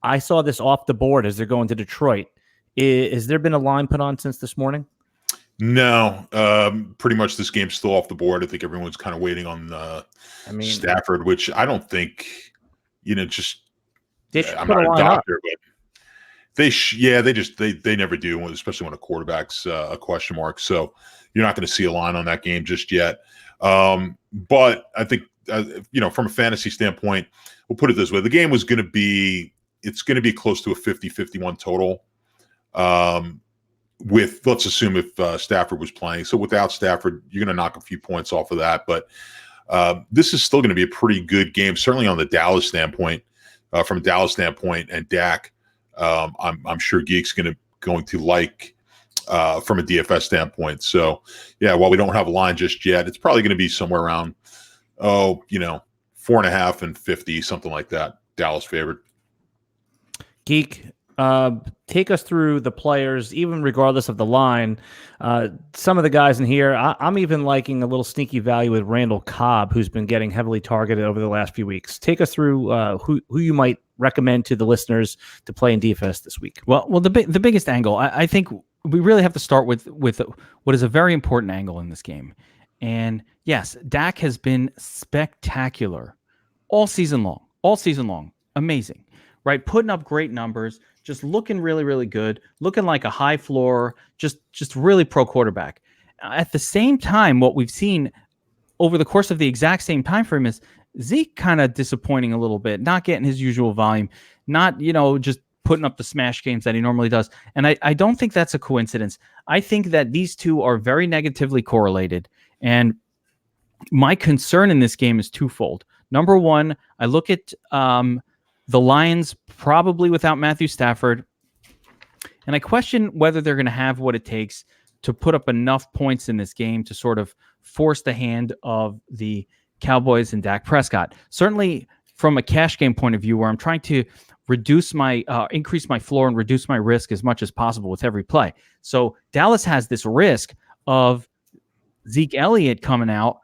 I saw this off the board as they're going to Detroit. Has there been a line put on since this morning? No, pretty much this game's still off the board. I think everyone's kind of waiting on Stafford, which I don't think, just I'm not a doctor, but they never do, especially when a quarterback's a question mark. So you're not going to see a line on that game just yet. But I think, from a fantasy standpoint, we'll put it this way: the game was going to be close to a 50-51 total. Let's assume if Stafford was playing. So without Stafford, you're going to knock a few points off of that. But this is still going to be a pretty good game, certainly on the Dallas standpoint. From a Dallas standpoint, and Dak, I'm sure Geek's going to like from a DFS standpoint. So yeah, while we don't have a line just yet, it's probably going to be somewhere around 4.5 and 50, something like that. Dallas favored. Geek, take us through the players, even regardless of the line. Some of the guys in here, I'm even liking a little sneaky value with Randall Cobb, who's been getting heavily targeted over the last few weeks. Take us through who you might recommend to the listeners to play in DFS this week. Well, the biggest angle, I think we really have to start with what is a very important angle in this game. And yes, Dak has been spectacular all season long. Amazing, right? Putting up great numbers, just looking really, really good, looking like a high floor, just really pro quarterback. At the same time, what we've seen over the course of the exact same time frame is Zeke kind of disappointing a little bit, not getting his usual volume, not, just putting up the smash games that he normally does. And I don't think that's a coincidence. I think that these two are very negatively correlated. And my concern in this game is twofold. Number one, I look at the Lions probably without Matthew Stafford, and I question whether they're going to have what it takes to put up enough points in this game to sort of force the hand of the Cowboys and Dak Prescott. Certainly from a cash game point of view, where I'm trying to reduce my increase my floor and reduce my risk as much as possible with every play. So Dallas has this risk of Zeke Elliott coming out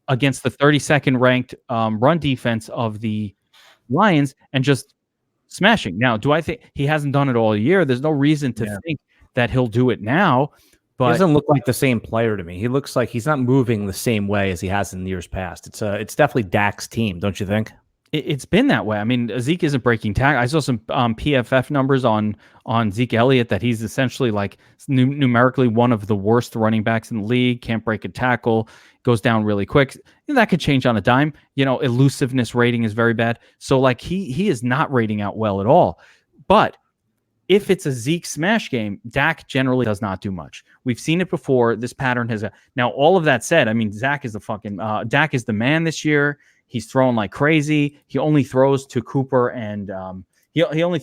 against the 32nd ranked run defense of the Lions and just smashing. Now, do I think he hasn't done it all year? There's no reason to think that he'll do it now. But he doesn't look like the same player to me. He looks like he's not moving the same way as he has in years past. It's definitely Dak's team, don't you think? It's been that way. I mean, Zeke isn't breaking tackle. I saw some PFF numbers on Zeke Elliott that he's essentially like numerically one of the worst running backs in the league. Can't break a tackle, goes down really quick. And that could change on a dime. Elusiveness rating is very bad. So like he is not rating out well at all. But if it's a Zeke smash game, Dak generally does not do much. We've seen it before. This pattern has now. All of that said, I mean, Dak is the man this year. He's throwing like crazy. He only throws to Cooper and he only.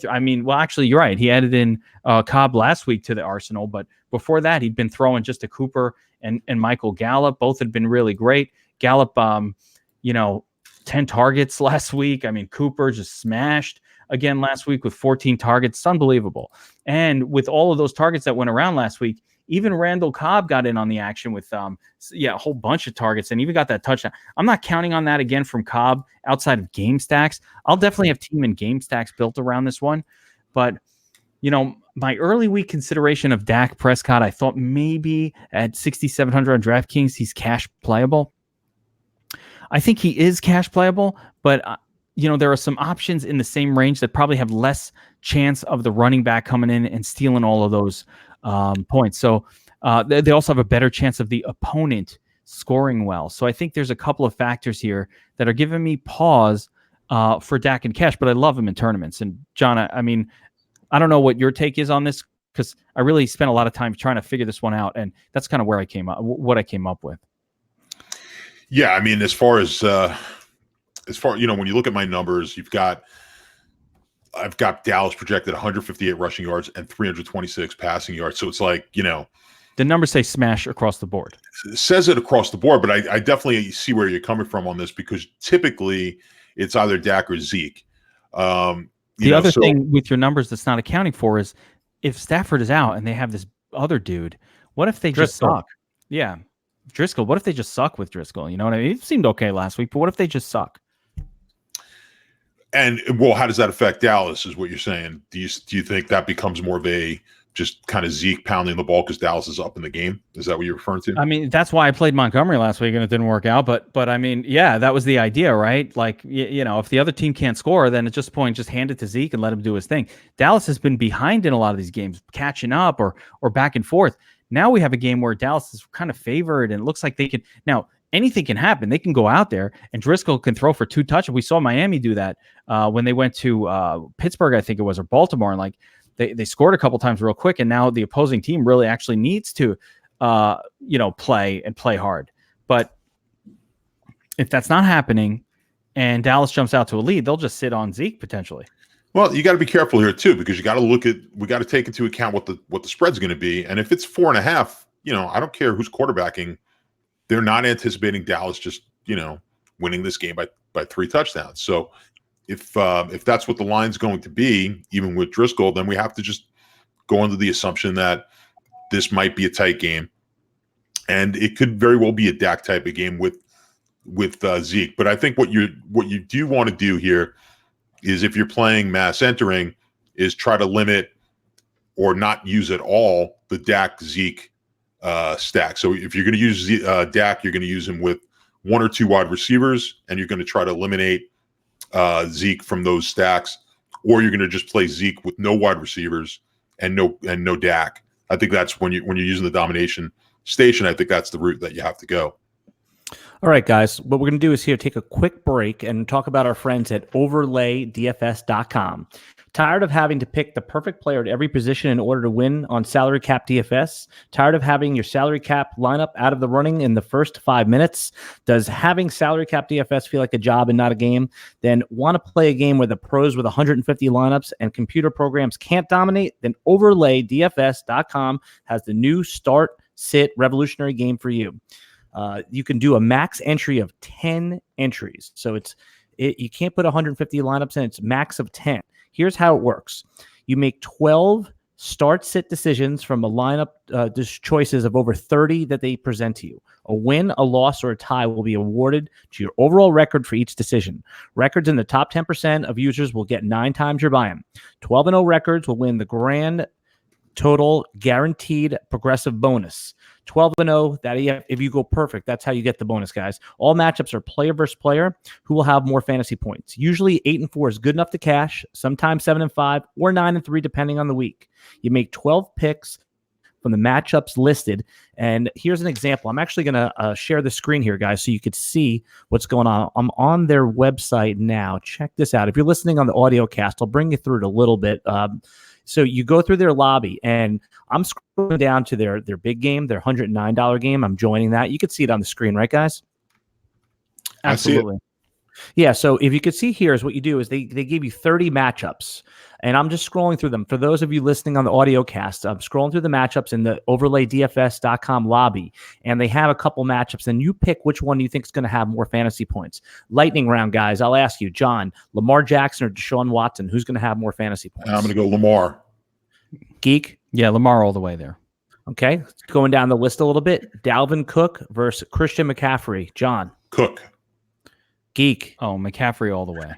Actually, you're right. He added in Cobb last week to the arsenal, but before that, he'd been throwing just to Cooper and Michael Gallup. Both had been really great. Gallup, 10 targets last week. I mean, Cooper just smashed again last week with 14 targets. It's unbelievable. And with all of those targets that went around last week, Even Randall Cobb got in on the action with a whole bunch of targets and even got that touchdown. I'm not counting on that again from Cobb outside of game stacks. I'll definitely have team and game stacks built around this one. But, my early week consideration of Dak Prescott, I thought maybe at 6,700 on DraftKings, he's cash playable. I think he is cash playable, but there are some options in the same range that probably have less chance of the running back coming in and stealing all of those points. So they also have a better chance of the opponent scoring well. So I think there's a couple of factors here that are giving me pause for Dak and cash, but I love him in tournaments. And John, I don't know what your take is on this, because I really spent a lot of time trying to figure this one out, and that's kind of where what I came up with. Yeah, I mean, as far when you look at my numbers, I've got Dallas projected 158 rushing yards and 326 passing yards. So it's like, the numbers say smash across the board. It says it across the board, but I definitely see where you're coming from on this, because typically it's either Dak or Zeke. The other thing with your numbers that's not accounting for is if Stafford is out and they have this other dude, what if they just suck? Yeah. Driscoll. What if they just suck with Driscoll? You know what I mean? It seemed okay last week, but what if they just suck? And well, how does that affect Dallas is what you're saying. Do you think that becomes more of a just kind of Zeke pounding the ball because Dallas is up in the game? Is that what you're referring to? I mean, that's why I played Montgomery last week and it didn't work out. But I mean, yeah, that was the idea, right? Like, if the other team can't score, then at this point, just hand it to Zeke and let him do his thing. Dallas has been behind in a lot of these games, catching up or back and forth. Now we have a game where Dallas is kind of favored and it looks like they can now. Anything can happen. They can go out there and Driscoll can throw for 2 touchdowns. We saw Miami do that when they went to Pittsburgh, I think it was, or Baltimore, and they scored a couple times real quick. And now the opposing team really actually needs to, play hard. But if that's not happening and Dallas jumps out to a lead, they'll just sit on Zeke potentially. Well, you got to be careful here too, because we got to take into account what the spread's going to be. And if it's 4.5, I don't care who's quarterbacking. They're not anticipating Dallas just, winning this game by 3 touchdowns. So if that's what the line's going to be, even with Driscoll, then we have to just go under the assumption that this might be a tight game. And it could very well be a Dak type of game with Zeke. But I think what you do want to do here is, if you're playing mass entering, is try to limit or not use at all the Dak Zeke stack. So if you're going to use Dak, you're going to use him with 1 or 2 wide receivers, and you're going to try to eliminate Zeke from those stacks, or you're going to just play Zeke with no wide receivers and no Dak. I think that's when you're using the domination station. I think that's the route that you have to go. All right, guys, what we're going to do is take a quick break and talk about our friends at overlaydfs.com. Tired of having to pick the perfect player at every position in order to win on salary cap DFS? Tired of having your salary cap lineup out of the running in the first 5 minutes? Does having salary cap DFS feel like a job and not a game? Then want to play a game where the pros with 150 lineups and computer programs can't dominate? Then overlaydfs.com has the new start, sit, revolutionary game for you. You can do a max entry of 10 entries. So you can't put 150 lineups in. It's max of 10. Here's how it works. You make 12 start-sit decisions from a lineup choices of over 30 that they present to you. A win, a loss, or a tie will be awarded to your overall record for each decision. Records in the top 10% of users will get 9 times your buy-in. 12-0 records will win the grand total guaranteed progressive bonus. 12-0, that if you go perfect, that's how you get the bonus, guys. All matchups are player versus player who will have more fantasy points. Usually 8-4 is good enough to cash, sometimes 7-5 or 9-3 depending on the week. You make 12 picks from the matchups listed, and here's an example. I'm actually going to share the screen here, guys, so you could see what's going on. I'm on their website now. Check this out. If you're listening on the audio cast, I'll bring you through it a little bit. So you go through their lobby, and I'm scrolling down to their big game, their $109 game. I'm joining that. You can see it on the screen, right, guys? Absolutely. I see it. Yeah, so if you could see here is what you do is they give you 30 matchups, and I'm just scrolling through them. For those of you listening on the audio cast, I'm scrolling through the matchups in the overlaydfs.com lobby, and they have a couple matchups, and you pick which one you think is going to have more fantasy points. Lightning round, guys. I'll ask you, John, Lamar Jackson or Deshaun Watson, who's going to have more fantasy points? I'm going to go Lamar. Geek? Yeah, Lamar all the way there. Okay, going down the list a little bit. Dalvin Cook versus Christian McCaffrey. John. Cook. Geek. Oh, McCaffrey all the way.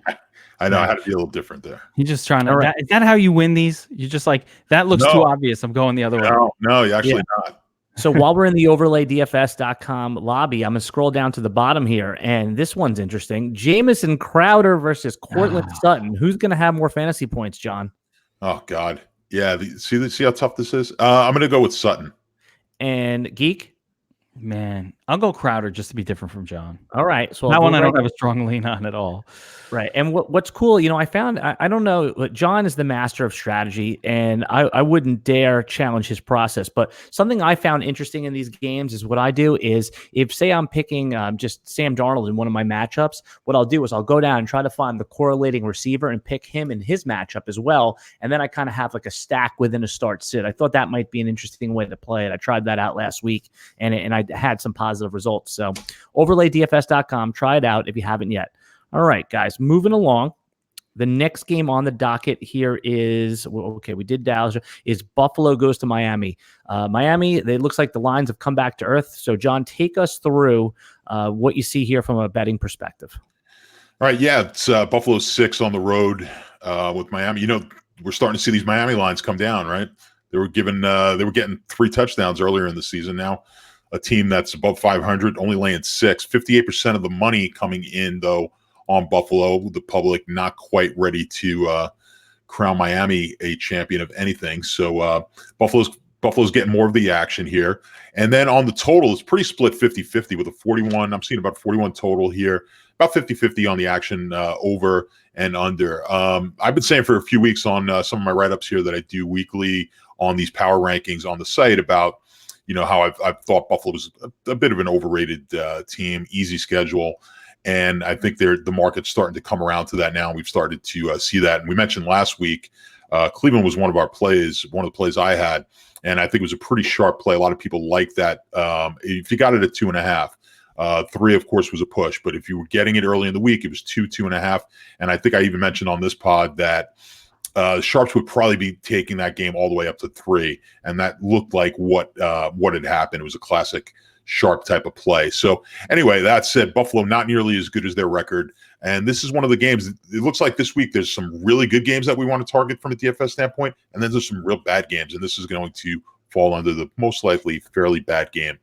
I know I had to be a little different there. You're just trying to. All right. Is that how you win these? You're just like, that looks No. too obvious. I'm going the other way. No, you actually not. So while we're in the overlaydfs.com lobby, I'm going to scroll down to the bottom here, and this one's interesting. Jamison Crowder versus Cortland Sutton. Who's going to have more fantasy points, John? Oh, God. Yeah, see how tough this is? I'm going to go with Sutton. And Geek? Man, I'll go Crowder just to be different from John. All right. So that one I don't have a strong lean on at all. Right. And what's cool, I found, I don't know, John is the master of strategy, and I wouldn't dare challenge his process. But something I found interesting in these games is what I do is if, say, I'm picking just Sam Darnold in one of my matchups, what I'll do is I'll go down and try to find the correlating receiver and pick him in his matchup as well. And then I kind of have like a stack within a start sit. I thought that might be an interesting way to play it. I tried that out last week, and I had some positive results. So overlaydfs.com, try it out if you haven't yet. All right, guys, moving along. The next game on the docket here is, we did Dallas, is Buffalo goes to Miami. Miami, it looks like the lines have come back to earth. So, John, take us through what you see here from a betting perspective. All right, yeah, it's Buffalo 6 on the road with Miami. We're starting to see these Miami lines come down, right? They were getting 3 touchdowns earlier in the season. Now, a team that's above 500, only laying 6. 58% of the money coming in, though, on Buffalo. The public not quite ready to crown Miami a champion of anything. So Buffalo's getting more of the action here. And then on the total, it's pretty split 50-50 with a 41. I'm seeing about 41 total here, about 50-50 on the action over and under. I've been saying for a few weeks on some of my write-ups here that I do weekly on these power rankings on the site about how I've thought Buffalo was a bit of an overrated team, easy schedule. And I think the market's starting to come around to that now. We've started to see that. And we mentioned last week, Cleveland was one of our plays, one of the plays I had. And I think it was a pretty sharp play. A lot of people like that. If you got it at 2.5, 3, of course, was a push. But if you were getting it early in the week, it was 2.5. And I think I even mentioned on this pod that Sharps would probably be taking that game all the way up to 3. And that looked like what had happened. It was a classic Sharp type of play. So anyway, that said, Buffalo not nearly as good as their record. And this is one of the games. It looks like this week there's some really good games that we want to target from a DFS standpoint. And then there's some real bad games. And this is going to fall under the most likely fairly bad game.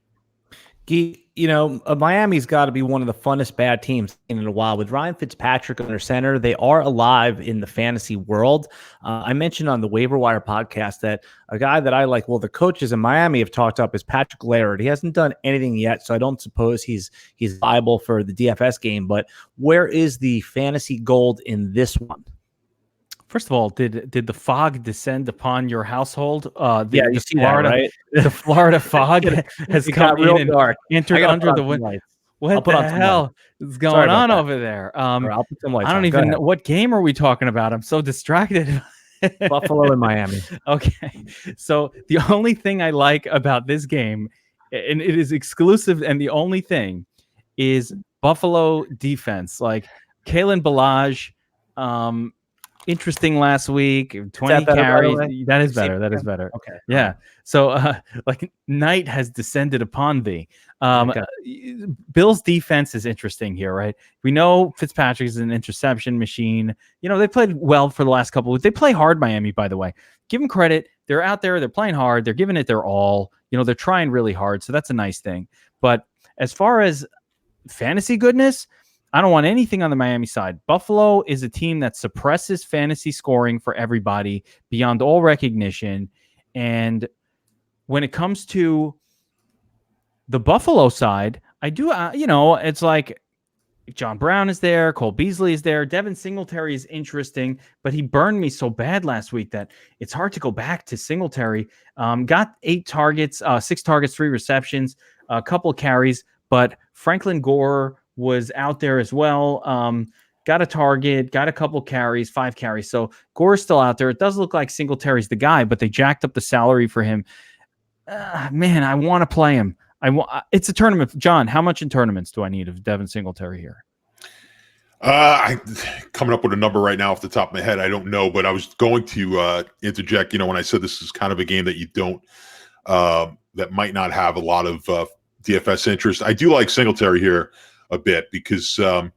Miami's got to be one of the funnest bad teams in a while. With Ryan Fitzpatrick under center, they are alive in the fantasy world. I mentioned on the Waiver Wire podcast that a guy that I like, the coaches in Miami have talked up is Patrick Laird. He hasn't done anything yet, so I don't suppose he's viable for the DFS game. But where is the fantasy gold in this one? First of all, did the fog descend upon your household? You see Florida, that, right? The Florida fog has come in and dark. Entered under the window. What the hell is going on over there? I'll put some lights I don't even know what game are we talking about. I'm so distracted. Buffalo and Miami. Okay, so the only thing I like about this game, and it is exclusive, and the only thing is Buffalo defense. Like Kalen Ballage. Interesting last week, 20 carries. That is better. That is better. Okay. Yeah. So, night has descended upon thee. Bill's defense is interesting here, right? We know Fitzpatrick is an interception machine. They played well for the last couple of weeks. They play hard, Miami, by the way. Give them credit. They're out there. They're playing hard. They're giving it their all. They're trying really hard. So that's a nice thing. But as far as fantasy goodness, I don't want anything on the Miami side. Buffalo is a team that suppresses fantasy scoring for everybody beyond all recognition. And when it comes to the Buffalo side, I do, it's like John Brown is there, Cole Beasley is there, Devin Singletary is interesting, but he burned me so bad last week that it's hard to go back to Singletary. Got 8 targets, 6 targets, 3 receptions, a couple carries, but Franklin Gore was out there as well. Got a target, got a couple carries, 5 carries. So Gore's still out there. It does look like Singletary's the guy, but they jacked up the salary for him. Man, I want to play him. It's a tournament. John, how much in tournaments do I need of Devin Singletary here? I coming up with a number right now off the top of my head. I don't know, but I was going to interject, when I said this is kind of a game that you don't that might not have a lot of DFS interest. I do like Singletary here a bit because when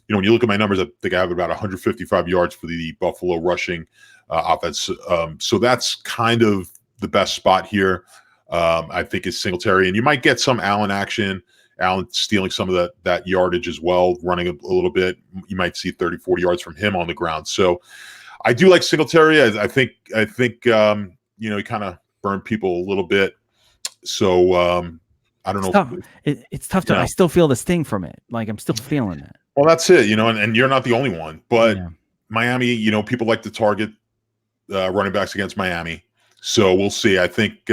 you look at my numbers, I think I have about 155 yards for the Buffalo rushing offense. So that's kind of the best spot here. I think is Singletary, and you might get some Allen action. Allen stealing some of that yardage as well, running a little bit. You might see 30, 40 yards from him on the ground. So I do like Singletary. I think he kind of burned people a little bit. So I don't know. It's tough to. I still feel the sting from it. Like I'm still feeling it. Well, that's it. And you're not the only one. But Miami, people like to target running backs against Miami. So we'll see. I think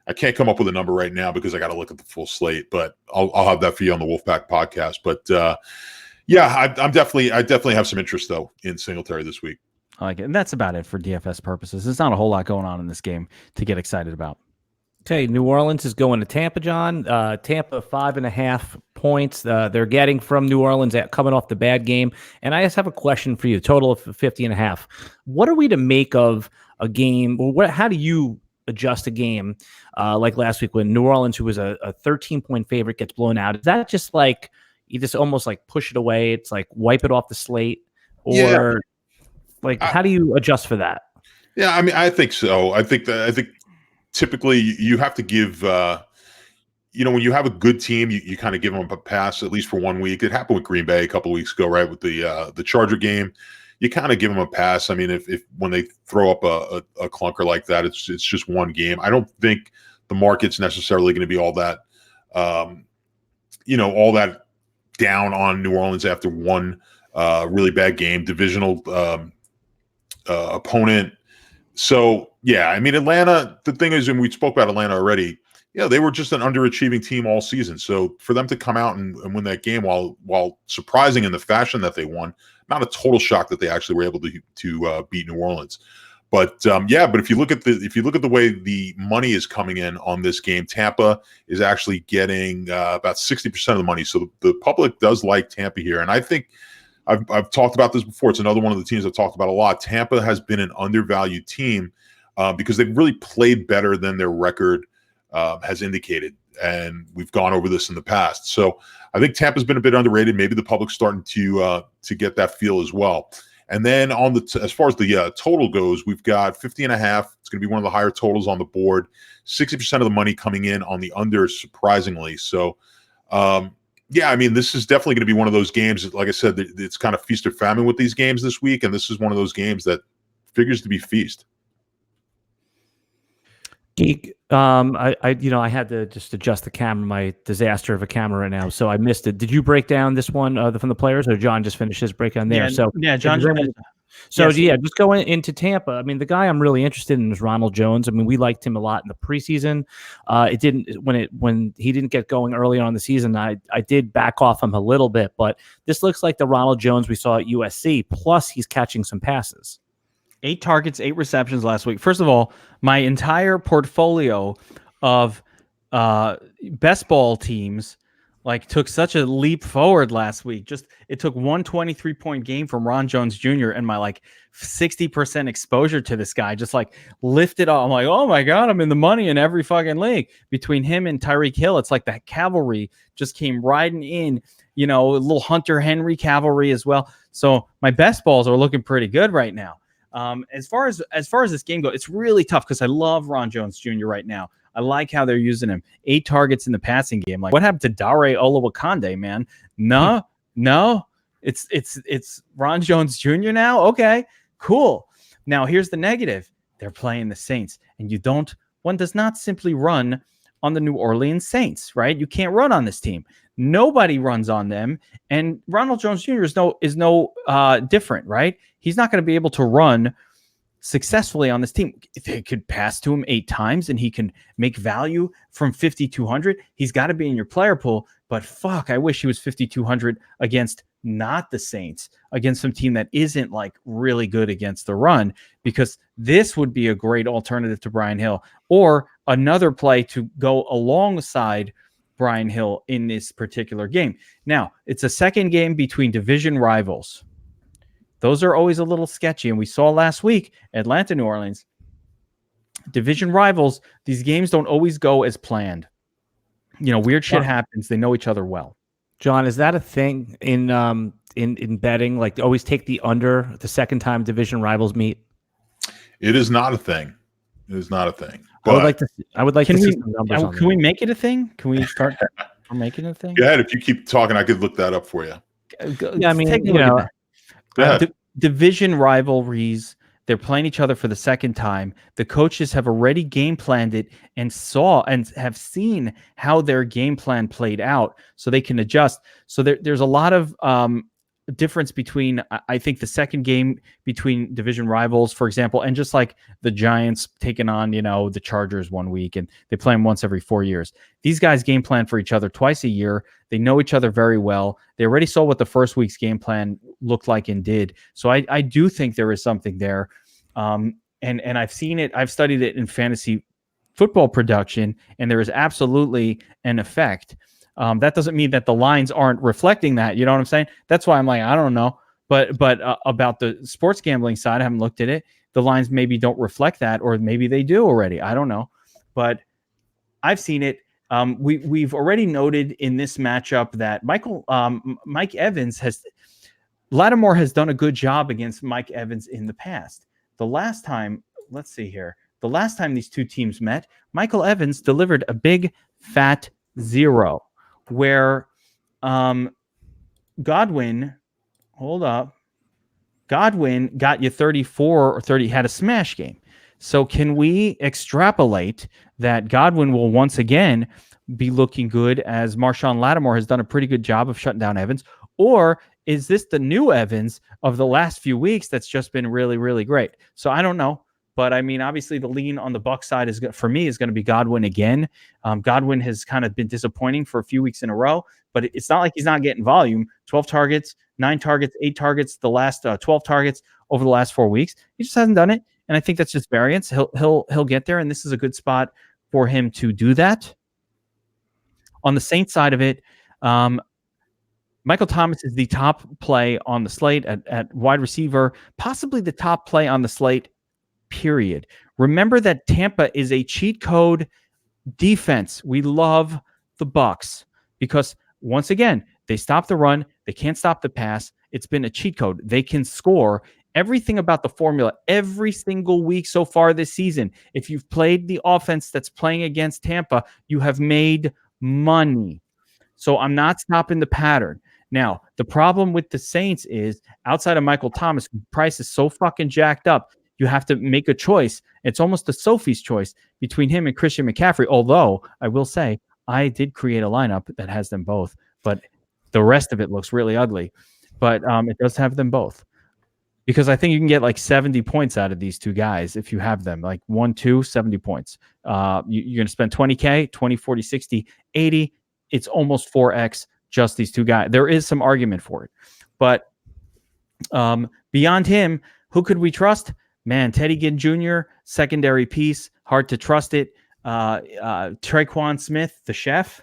I can't come up with a number right now because I got to look at the full slate. But I'll have that for you on the Wolfpack podcast. But I definitely have some interest though in Singletary this week. I like it. And that's about it for DFS purposes. There's not a whole lot going on in this game to get excited about. Okay, New Orleans is going to Tampa, John. Tampa 5.5 points they're getting from New Orleans coming off the bad game. And I just have a question for you. Total of 50.5. What are we to make of a game? How do you adjust a game like last week when New Orleans, who was a 13-point favorite, gets blown out? Is that just like you just almost like push it away? It's like wipe it off the slate, or how do you adjust for that? Yeah, I mean, I think so. I think typically you have to give. When you have a good team, you kind of give them a pass at least for 1 week. It happened with Green Bay a couple of weeks ago, right? With the Charger game. You kind of give them a pass. I mean, if when they throw up a clunker like that, it's just one game. I don't think the market's necessarily going to be all that, all that down on New Orleans after one really bad game, divisional opponent. So yeah, I mean, Atlanta. The thing is, and we spoke about Atlanta already. Yeah, they were just an underachieving team all season. So for them to come out and win that game, while surprising in the fashion that they won, not a total shock that they actually were able to beat New Orleans. But but if you look at the way the money is coming in on this game, Tampa is actually getting about 60% of the money. So the public does like Tampa here, and I think I've talked about this before. It's another one of the teams I've talked about a lot. Tampa has been an undervalued team because they've really played better than their record has indicated, and we've gone over this in the past. So I think Tampa's been a bit underrated. Maybe the public's starting to get that feel as well. And then on as far as the total goes, we've got 50.5. It's going to be one of the higher totals on the board. 60% of the money coming in on the under, surprisingly. So, I mean, this is definitely going to be one of those games. Like I said, it's kind of feast or famine with these games this week, and this is one of those games that figures to be feast. Geek, I had to just adjust the camera, my disaster of a camera right now, so I missed it. Did you break down this one from the players, or John just finished his breakdown there? John. Just going into Tampa. I mean, the guy I'm really interested in is Ronald Jones. I mean, we liked him a lot in the preseason. It didn't when he didn't get going early on in the season. I did back off him a little bit, but this looks like the Ronald Jones we saw at USC. Plus, he's catching some passes. 8 targets, 8 receptions last week. First of all, my entire portfolio of best ball teams took such a leap forward last week. It took 123-point game from Ron Jones Jr. and my 60% exposure to this guy just lifted up. I'm like, oh my God, I'm in the money in every fucking league. Between him and Tyreek Hill, it's like that cavalry just came riding in, a little Hunter Henry cavalry as well. So my best balls are looking pretty good right now. As far as this game goes, it's really tough because I love Ron Jones Jr. right now. I like how they're using him. 8 targets in the passing game. What happened to Dare Olawokande, man? No, it's Ron Jones Jr. now. Okay, cool. Now here's the negative. They're playing the Saints, and one does not simply run on the New Orleans Saints, right? You can't run on this team. Nobody runs on them, and Ronald Jones Jr. is no different, right? He's not going to be able to run successfully on this team. If they could pass to him 8 times and he can make value from 5,200, he's got to be in your player pool. But fuck, I wish he was 5,200 against not the Saints, against some team that isn't really good against the run, because this would be a great alternative to Brian Hill or another play to go alongside Brian Hill in this particular game. Now, it's a second game between division rivals. Those are always a little sketchy. And we saw last week, Atlanta, New Orleans, Division rivals, these games don't always go as planned. Weird shit happens. They know each other well. John, is that a thing in betting? Like, always take the under the second time division rivals meet? It is not a thing. It is not a thing. But I would like to see some numbers on Can we make it a thing? Can we start making it a thing? Go ahead. If you keep talking, I could look that up for you. Yeah, I mean, division rivalries. They're playing each other for the second time. The coaches have already game planned it and have seen how their game plan played out, so they can adjust. So there's a lot of difference between, I think, the second game between division rivals, for example, and just like the Giants taking on, the Chargers one week, and they play them once every 4 years. These guys game plan for each other twice a year. They know each other very well. They already saw what the first week's game plan looked like and did. So I do think there is something there. And I've seen it. I've studied it in fantasy football production, and there is absolutely an effect. That doesn't mean that the lines aren't reflecting that. You know what I'm saying? That's why I'm like, I don't know. But about the sports gambling side, I haven't looked at it. The lines maybe don't reflect that, or maybe they do already. I don't know. But I've seen it. We've already noted in this matchup that Mike Evans Lattimore has done a good job against Mike Evans in the past. The last time, let's see here. The last time these two teams met, Michael Evans delivered a big fat 0, where Godwin got you 34 or 30, had a smash game. So can we extrapolate that Godwin will once again be looking good, as Marshawn Lattimore has done a pretty good job of shutting down Evans? Or is this the new Evans of the last few weeks that's just been really, really great? So I don't know. But I mean, obviously the lean on the Bucs side is going to be Godwin again. Godwin has kind of been disappointing for a few weeks in a row, but it's not like he's not getting volume. 12 targets, 9 targets, 8 targets, the last 12 targets over the last 4 weeks. He just hasn't done it. And I think that's just variance. He'll get there. And this is a good spot for him to do that. On the Saints side of it, Michael Thomas is the top play on the slate at wide receiver, possibly the top play on the slate, period. Remember that Tampa is a cheat code defense. We love the Bucs because, once again, they stop the run. They can't stop the pass. It's been a cheat code. They can score. Everything about the formula every single week so far this season, if you've played the offense that's playing against Tampa, you have made money. So I'm not stopping the pattern. Now, the problem with the Saints is, outside of Michael Thomas, whose price is so fucking jacked up, you have to make a choice. It's almost a Sophie's choice between him and Christian McCaffrey. Although I will say I did create a lineup that has them both, but the rest of it looks really ugly. But it does have them both, because I think you can get like 70 points out of these two guys if you have them. Like 1, 2, 70 points. You're going to spend 20K, 20, 40, 60, 80. It's almost 4X just these two guys. There is some argument for it. But beyond him, who could we trust? Man, Teddy Ginn Jr., secondary piece. Hard to trust it. Traquan Smith, the chef.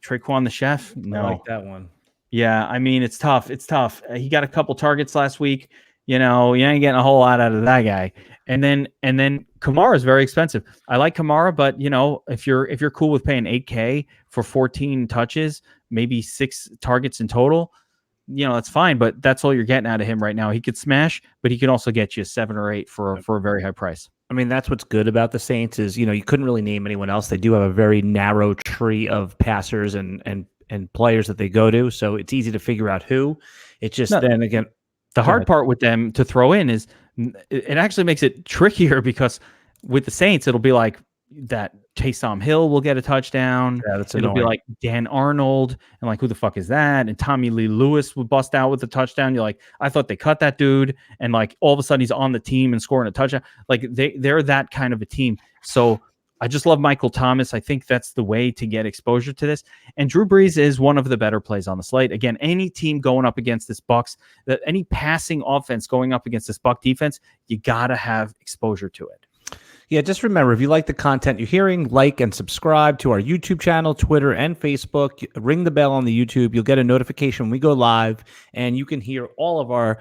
Traquan the chef? No. I like that one. Yeah, I mean, it's tough. It's tough. He got a couple targets last week. You ain't getting a whole lot out of that guy. And then Kamara is very expensive. I like Kamara, but if you're cool with paying $8K for 14 touches, maybe 6 targets in total, that's fine. But that's all you're getting out of him right now. He could smash, but he can also get you 7 or 8 for a very high price. I mean, that's what's good about the Saints is, you couldn't really name anyone else. They do have a very narrow tree of passers and players that they go to, so it's easy to figure out who. It's just then again, the hard part with them to throw in is it actually makes it trickier, because with the Saints, it'll be like that Taysom Hill will get a touchdown. Yeah, that's It'll annoying. be like Dan Arnold, and like, who the fuck is that? And Tommy Lee Lewis would bust out with a touchdown. You're like, I thought they cut that dude, and like all of a sudden he's on the team and scoring a touchdown. Like they're that kind of a team. So I just love Michael Thomas. I think that's the way to get exposure to this. And Drew Brees is one of the better plays on the slate. Again, any team going up against this Bucs, any passing offense going up against this Buck defense, you got to have exposure to it. Yeah, just remember, if you like the content you're hearing, like and subscribe to our YouTube channel, Twitter, and Facebook. Ring the bell on the YouTube. You'll get a notification when we go live, and you can hear all of our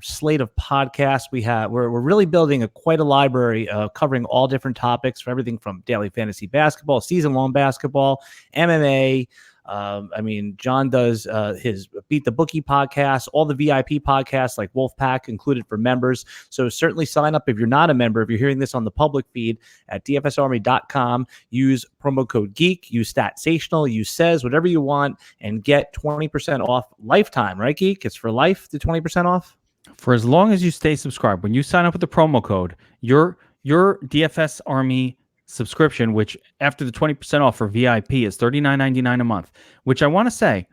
slate of podcasts. We're really building quite a library covering all different topics, for everything from daily fantasy basketball, season long basketball, MMA. John does his Beat the Bookie podcast, all the VIP podcasts like Wolfpack included for members. So certainly sign up if you're not a member. If you're hearing this on the public feed at dfsarmy.com, use promo code GEEK, use Statsational, use Says, whatever you want, and get 20% off lifetime, right, Geek? It's for life, the 20% off? For as long as you stay subscribed. When you sign up with the promo code, your DFS Army subscription, which after the 20% off for VIP is $39.99 a month, which I want to say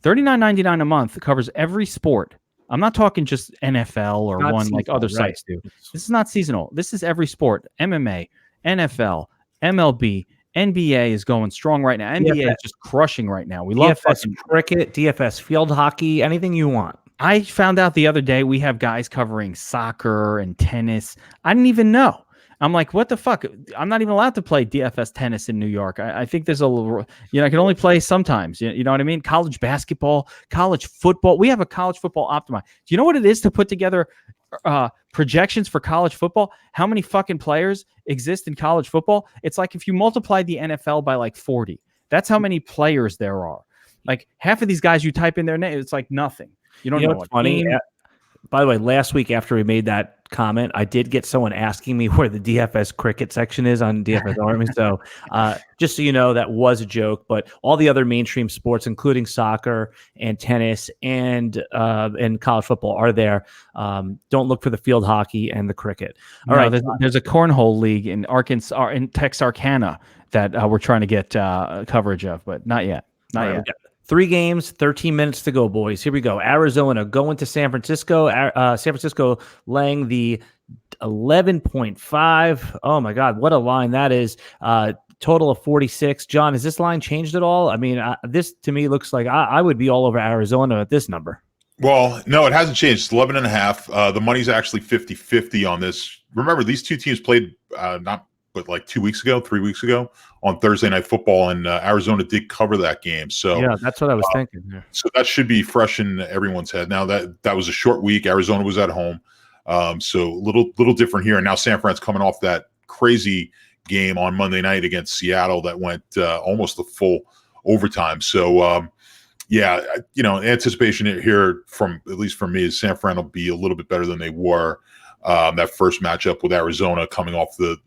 $39.99 a month covers every sport. I'm not talking just NFL or Not one seasonal, like other right. sites do. This is not seasonal. This is every sport. MMA, NFL, MLB, NBA is going strong right now. NBA is just crushing right now. We love DFS cricket, DFS field hockey, anything you want. I found out the other day we have guys covering soccer and tennis. I didn't even know. I'm like, what the fuck? I'm not even allowed to play DFS tennis in New York. I think there's a little, I can only play sometimes. You know what I mean? College basketball, college football. We have a college football optimize. Do you know what it is to put together projections for college football? How many fucking players exist in college football? It's like if you multiply the NFL by like 40. That's how many players there are. Like half of these guys, you type in their name, it's like nothing. You don't know what's funny? By the way, last week after we made that comment, I did get someone asking me where the DFS cricket section is on DFS Army. So just so you know, that was a joke. But all the other mainstream sports, including soccer and tennis and college football, are there. Don't look for the field hockey and the cricket. All right, there's a cornhole league in Arkansas, in Texarkana, that we're trying to get coverage of, but not yet. Not yet. 3 games, 13 minutes to go, boys. Here we go. Arizona going to San Francisco. San Francisco laying the 11.5. Oh, my God. What a line that is. Total of 46. John, has this line changed at all? I mean, this to me looks like I would be all over Arizona at this number. Well, no, it hasn't changed. It's 11.5. The money's actually 50-50 on this. Remember, these two teams played like 3 weeks ago on Thursday Night Football, and Arizona did cover that game. So yeah, that's what I was thinking. Yeah. So that should be fresh in everyone's head. Now that was a short week. Arizona was at home, so little different here. And now San Fran's coming off that crazy game on Monday night against Seattle that went almost the full overtime. So anticipation here from at least for me is San Fran will be a little bit better than they were. That first matchup with Arizona coming off the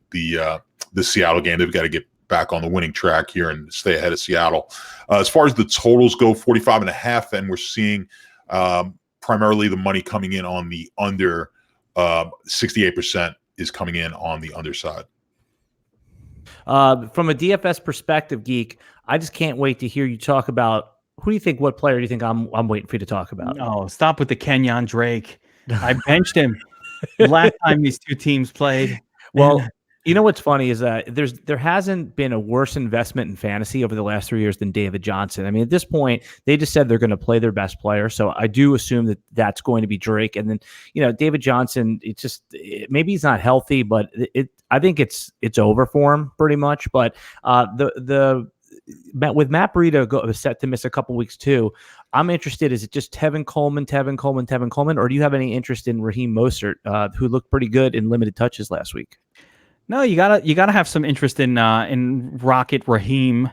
Seattle game. They've got to get back on the winning track here and stay ahead of Seattle. As far as the totals go, 45.5, and we're seeing primarily the money coming in on the under. 68% is coming in on the underside. From a DFS perspective, Geek, I just can't wait to hear you talk about what player do you think I'm waiting for you to talk about? No, stop with the Kenyon Drake. I benched him last time these two teams played. Well, you know what's funny is that there hasn't been a worse investment in fantasy over the last 3 years than David Johnson. I mean, at this point, they just said they're going to play their best player, so I do assume that that's going to be Drake. And then, David Johnson, maybe he's not healthy, but I think it's over for him pretty much. But with Matt Breida set to miss a couple weeks too, I'm interested. Is it just Tevin Coleman, or do you have any interest in Raheem Mostert, who looked pretty good in limited touches last week? No, you gotta have some interest in Rocket Raheem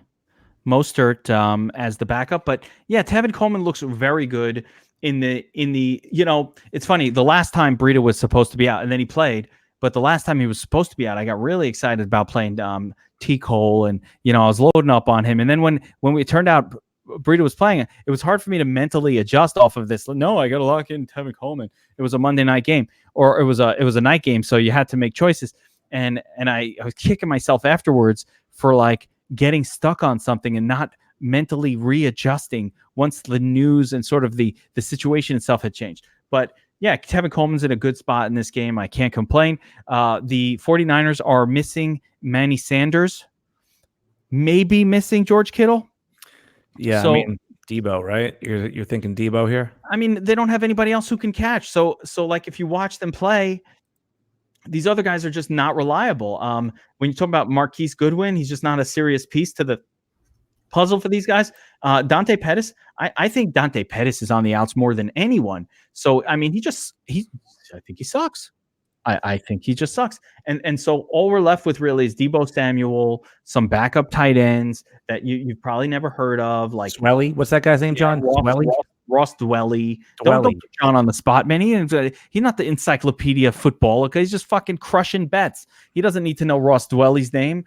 Mostert as the backup. But yeah, Tevin Coleman looks very good in the it's funny, the last time Breida was supposed to be out and then he played, but the last time he was supposed to be out, I got really excited about playing T. Cole, and I was loading up on him. And then when it turned out Breida was playing, it was hard for me to mentally adjust off of this. No, I got to lock in Tevin Coleman. It was a Monday night game, or it was a night game, so you had to make choices. And I was kicking myself afterwards for like getting stuck on something and not mentally readjusting once the news and sort of the situation itself had changed. But yeah, Tevin Coleman's in a good spot in this game. I can't complain. The 49ers are missing Manny Sanders, maybe missing George Kittle. Yeah, so, I mean, Debo, right? You're thinking Debo here? I mean, they don't have anybody else who can catch. So like if you watch them play, these other guys are just not reliable. When you talk about Marquise Goodwin, he's just not a serious piece to the puzzle for these guys. Dante Pettis, I think Dante Pettis is on the outs more than anyone. So I mean, I think he sucks. I think he just sucks. And so all we're left with really is Deebo Samuel, some backup tight ends that you've probably never heard of, like Swelly. What's that guy's name, John? Ross Dwelly. Don't put John on the spot, man. He's not the encyclopedia of football. Okay, he's just fucking crushing bets. He doesn't need to know Ross Dwelly's name.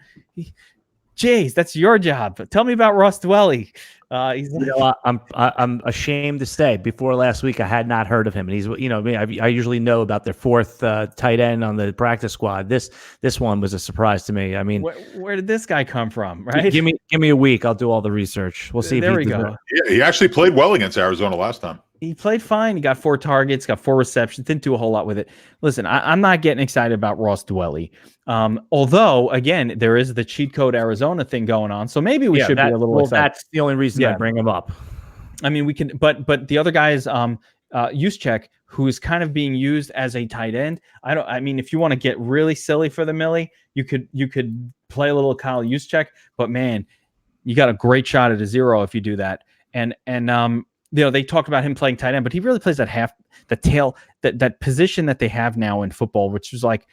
Jays, that's your job. Tell me about Ross Dwelly. I'm ashamed to say, before last week, I had not heard of him, and he's, I usually know about their fourth tight end on the practice squad. This one was a surprise to me. I mean, where did this guy come from? Right? Give me a week. I'll do all the research. We'll see. There we go. Yeah, he actually played well against Arizona last time. He played fine. He got 4 targets, got 4 receptions, didn't do a whole lot with it. Listen, I'm not getting excited about Ross Dwelly. Although, again, there is the cheat code Arizona thing going on. So maybe we should be a little excited. That's the only reason I bring him up. I mean, we can, but the other guy is Juszczyk, who is kind of being used as a tight end. I mean, if you want to get really silly for the Millie, you could play a little Kyle Juszczyk, but man, you got a great shot at a 0 if you do that. And they talked about him playing tight end, but he really plays the tail, that position that they have now in football, which is like,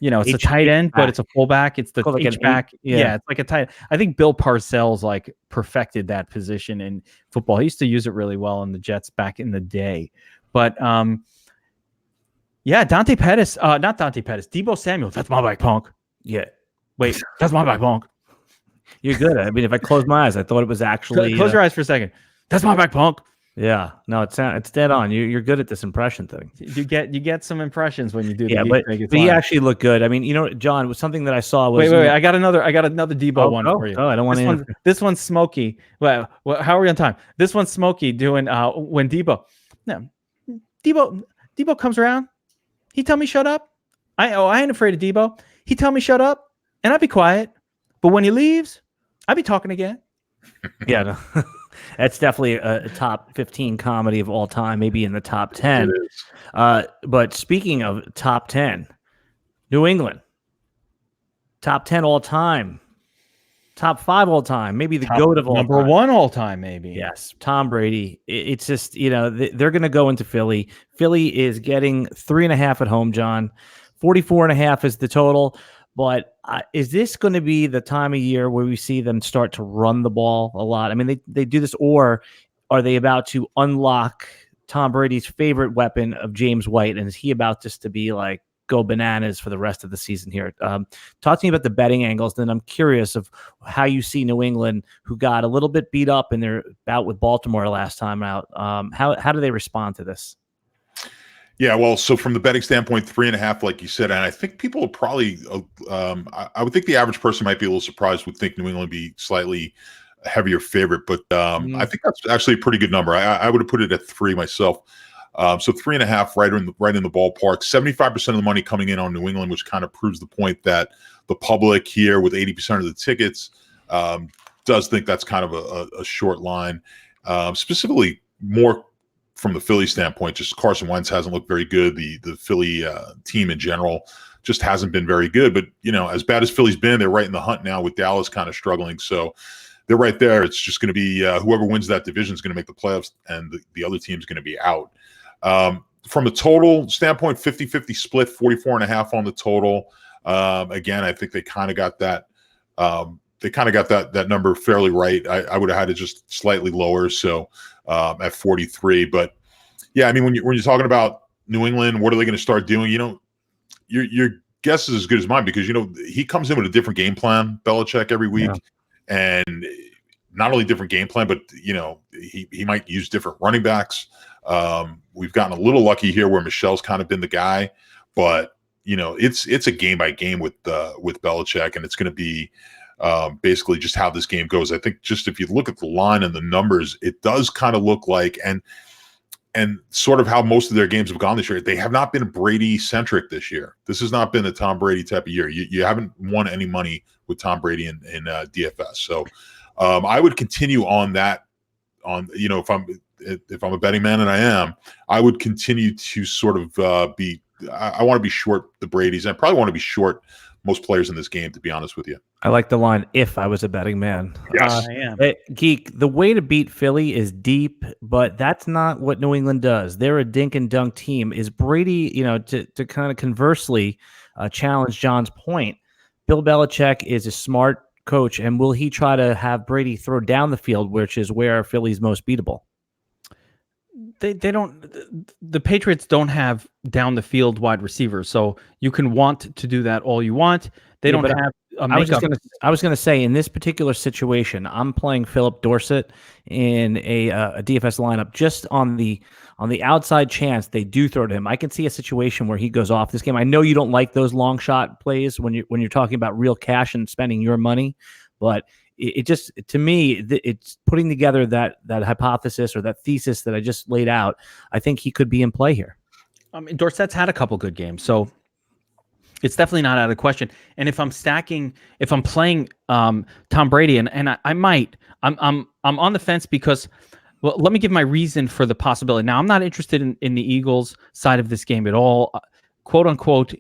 it's a tight end, but it's a fullback. It's the H-back. Yeah, it's like a tight. I think Bill Parcells like perfected that position in football. He used to use it really well in the Jets back in the day. But Dante Pettis, not Dante Pettis, Deebo Samuel. That's my back, punk. Yeah. Wait, that's my back, punk. You're good. I mean, if I closed my eyes, I thought it was actually. Close your eyes for a second. That's my back, punk. Yeah, no, it's dead on. You're good at this impression thing. You get some impressions when you do. But he actually looked good. I mean, John, was something that I saw was. Wait. I got another Deebo one for you. Oh, I don't want to. This one's Smokey. Well, how are we on time? This one's Smokey doing when Deebo comes around. He tell me shut up. I ain't afraid of Deebo. He tell me shut up, and I be quiet. But when he leaves, I be talking again. Yeah. No. That's definitely a top 15 comedy of all time, maybe in the top 10. But speaking of top 10, New England, top 10 all time, top 5 all time, maybe the GOAT of all time. Number 1 all time, maybe. Yes, Tom Brady. It's just, they're going to go into Philly. Philly is getting 3.5 at home, John. 44.5 is the total. But is this going to be the time of year where we see them start to run the ball a lot? I mean, they do this, or are they about to unlock Tom Brady's favorite weapon of James White? And is he about just to be like, go bananas for the rest of the season here? Talk to me about the betting angles. Then I'm curious of how you see New England, who got a little bit beat up in their bout with Baltimore last time out. How do they respond to this? Yeah, well, so from the betting standpoint, 3.5, like you said, and I think people will probably, I would think the average person might be a little surprised, would think New England would be slightly heavier favorite, but I think that's actually a pretty good number. I would have put it at 3 myself. So 3.5, right in the ballpark. 75% of the money coming in on New England, which kind of proves the point that the public here, with 80% of the tickets, does think that's kind of a short line. Specifically, more from the Philly standpoint, just Carson Wentz hasn't looked very good. The Philly team in general just hasn't been very good. But, as bad as Philly's been, they're right in the hunt now with Dallas kind of struggling. So they're right there. It's just going to be whoever wins that division is going to make the playoffs, and the other team's going to be out. From a total standpoint, 50-50 split, 44.5 on the total. Again, I think they kind of got that. They kind of got that number fairly right. I would have had it just slightly lower, so at 43. But yeah, I mean, when you're talking about New England, what are they going to start doing? Your guess is as good as mine, because he comes in with a different game plan, Belichick, every week, and not only different game plan, but he might use different running backs. We've gotten a little lucky here where Michel's kind of been the guy, but it's a game by game with Belichick, and it's going to be basically just how this game goes. I think just if you look at the line and the numbers, it does kind of look like, and sort of how most of their games have gone this year, they have not been Brady centric this year. This has not been a Tom Brady type of year. You haven't won any money with Tom Brady in DFS. So I would continue on that. If I'm a betting man, and I would continue to sort of be I want to be short the Brady's. I probably want to be short most players in this game, to be honest with you. I like the line, if I was a betting man. Yes. I am. Geek, the way to beat Philly is deep, but that's not what New England does. They're a dink and dunk team. Is Brady, to kind of conversely challenge John's point, Bill Belichick is a smart coach, and will he try to have Brady throw down the field, which is where Philly's most beatable? They don't. The Patriots don't have down the field wide receivers, so you can want to do that all you want. They don't have a makeup. I was gonna say, in this particular situation, I'm playing Philip Dorsett in a DFS lineup just on the outside chance they do throw to him. I can see a situation where he goes off this game. I know you don't like those long shot plays when you're talking about real cash and spending your money, but it just, to me, it's putting together that hypothesis or that thesis that I just laid out. I think he could be in play here. Dorsett's had a couple good games, so it's definitely not out of the question. And if I'm playing Tom Brady, and I might, I'm on the fence because, well, let me give my reason for the possibility. Now, I'm not interested in the Eagles side of this game at all. Quote unquote,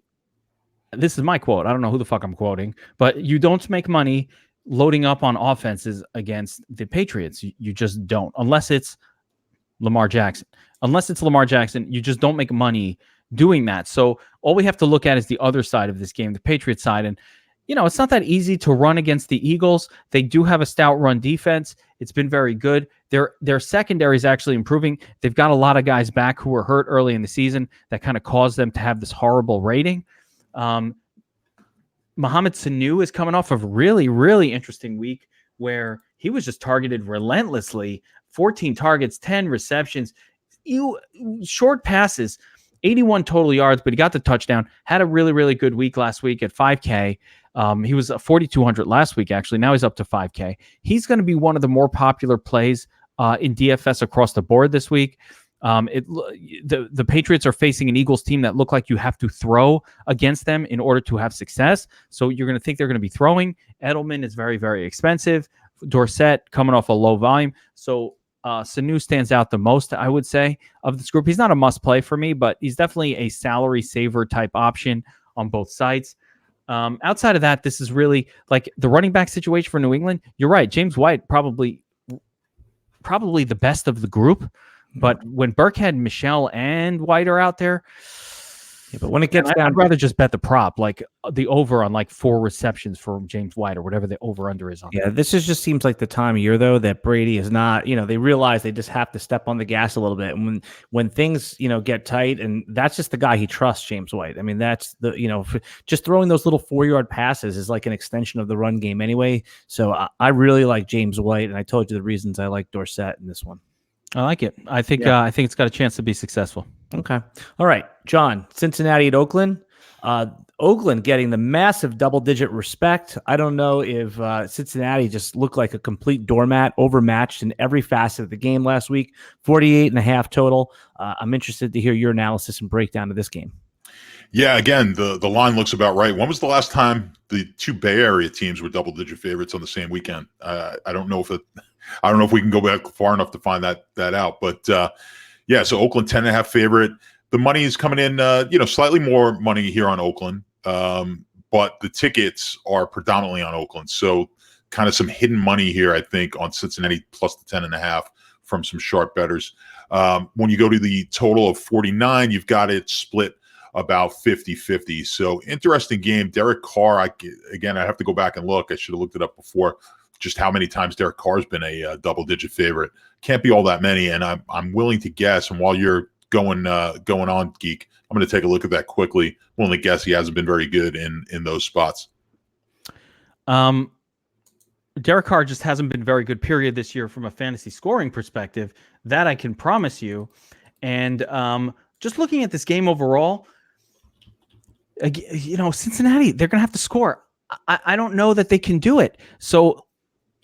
this is my quote. I don't know who the fuck I'm quoting, but you don't make money loading up on offenses against the Patriots. You just don't, unless it's Lamar Jackson. Unless it's Lamar Jackson, you just don't make money doing that. So all we have to look at is the other side of this game, the Patriots side. And, it's not that easy to run against the Eagles. They do have a stout run defense. It's been very good. Their secondary is actually improving. They've got a lot of guys back who were hurt early in the season that kind of caused them to have this horrible rating. Mohamed Sanu is coming off of a really, really interesting week where he was just targeted relentlessly. 14 targets, 10 receptions, short passes, 81 total yards, but he got the touchdown. Had a really, really good week last week at 5K. He was 4,200 last week, actually. Now he's up to 5K. He's going to be one of the more popular plays in DFS across the board this week. The Patriots are facing an Eagles team that look like you have to throw against them in order to have success. So you're going to think they're going to be throwing. Edelman is very, very expensive. Dorsett coming off a low volume. So Sanu stands out the most, I would say, of this group. He's not a must play for me, but he's definitely a salary saver type option on both sides. Outside of that, this is really like the running back situation for New England. You're right. James White, probably the best of the group. But when Burkhead, Michelle, and White are out there, but when it gets down, I'd rather just bet the prop, like the over on like 4 receptions for James White or whatever the over under is on. Yeah, this just seems like the time of year though that Brady is not. They realize they just have to step on the gas a little bit, and when things get tight, and that's just the guy he trusts, James White. I mean, that's just throwing those little 4-yard passes is like an extension of the run game anyway. So I really like James White, and I told you the reasons I like Dorsett in this one. I like it. I think it's got a chance to be successful. Okay. All right, John. Cincinnati at Oakland. Oakland getting the massive double-digit respect. I don't know if Cincinnati just looked like a complete doormat, overmatched in every facet of the game last week. 48.5 total. I'm interested to hear your analysis and breakdown of this game. Yeah, again, the line looks about right. When was the last time the 2 Bay Area teams were double-digit favorites on the same weekend? I don't know if we can go back far enough to find that out. But so Oakland 10.5 favorite. The money is coming in, slightly more money here on Oakland, but the tickets are predominantly on Oakland. So kind of some hidden money here, I think, on Cincinnati plus the 10.5 from some sharp bettors. When you go to the total of 49, you've got it split about 50-50. So interesting game. Derek Carr, I have to go back and look. I should have looked it up before. Just how many times Derek Carr's been a double-digit favorite. Can't be all that many, and I'm willing to guess. And while you're going on, Geek, I'm going to take a look at that quickly. I'm willing to guess he hasn't been very good in those spots. Derek Carr just hasn't been very good, period, this year from a fantasy scoring perspective. That I can promise you. And just looking at this game overall, Cincinnati, they're going to have to score. I don't know that they can do it. So,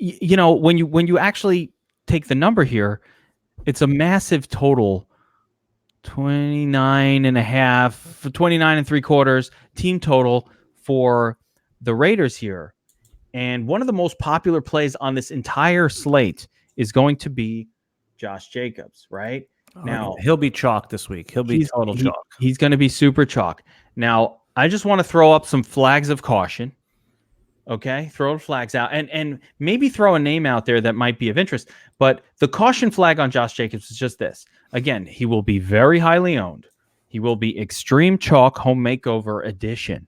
when you actually take the number here, it's a massive total, 29.3 team total for the Raiders here. And one of the most popular plays on this entire slate is going to be Josh Jacobs, right? Now he'll be chalk this week. He'll be total chalk. He's going to be super chalk. Now, I just want to throw up some flags of caution. Okay, throw the flags out and maybe throw a name out there that might be of interest. But the caution flag on Josh Jacobs is just this. Again, he will be very highly owned. He will be extreme chalk home makeover edition.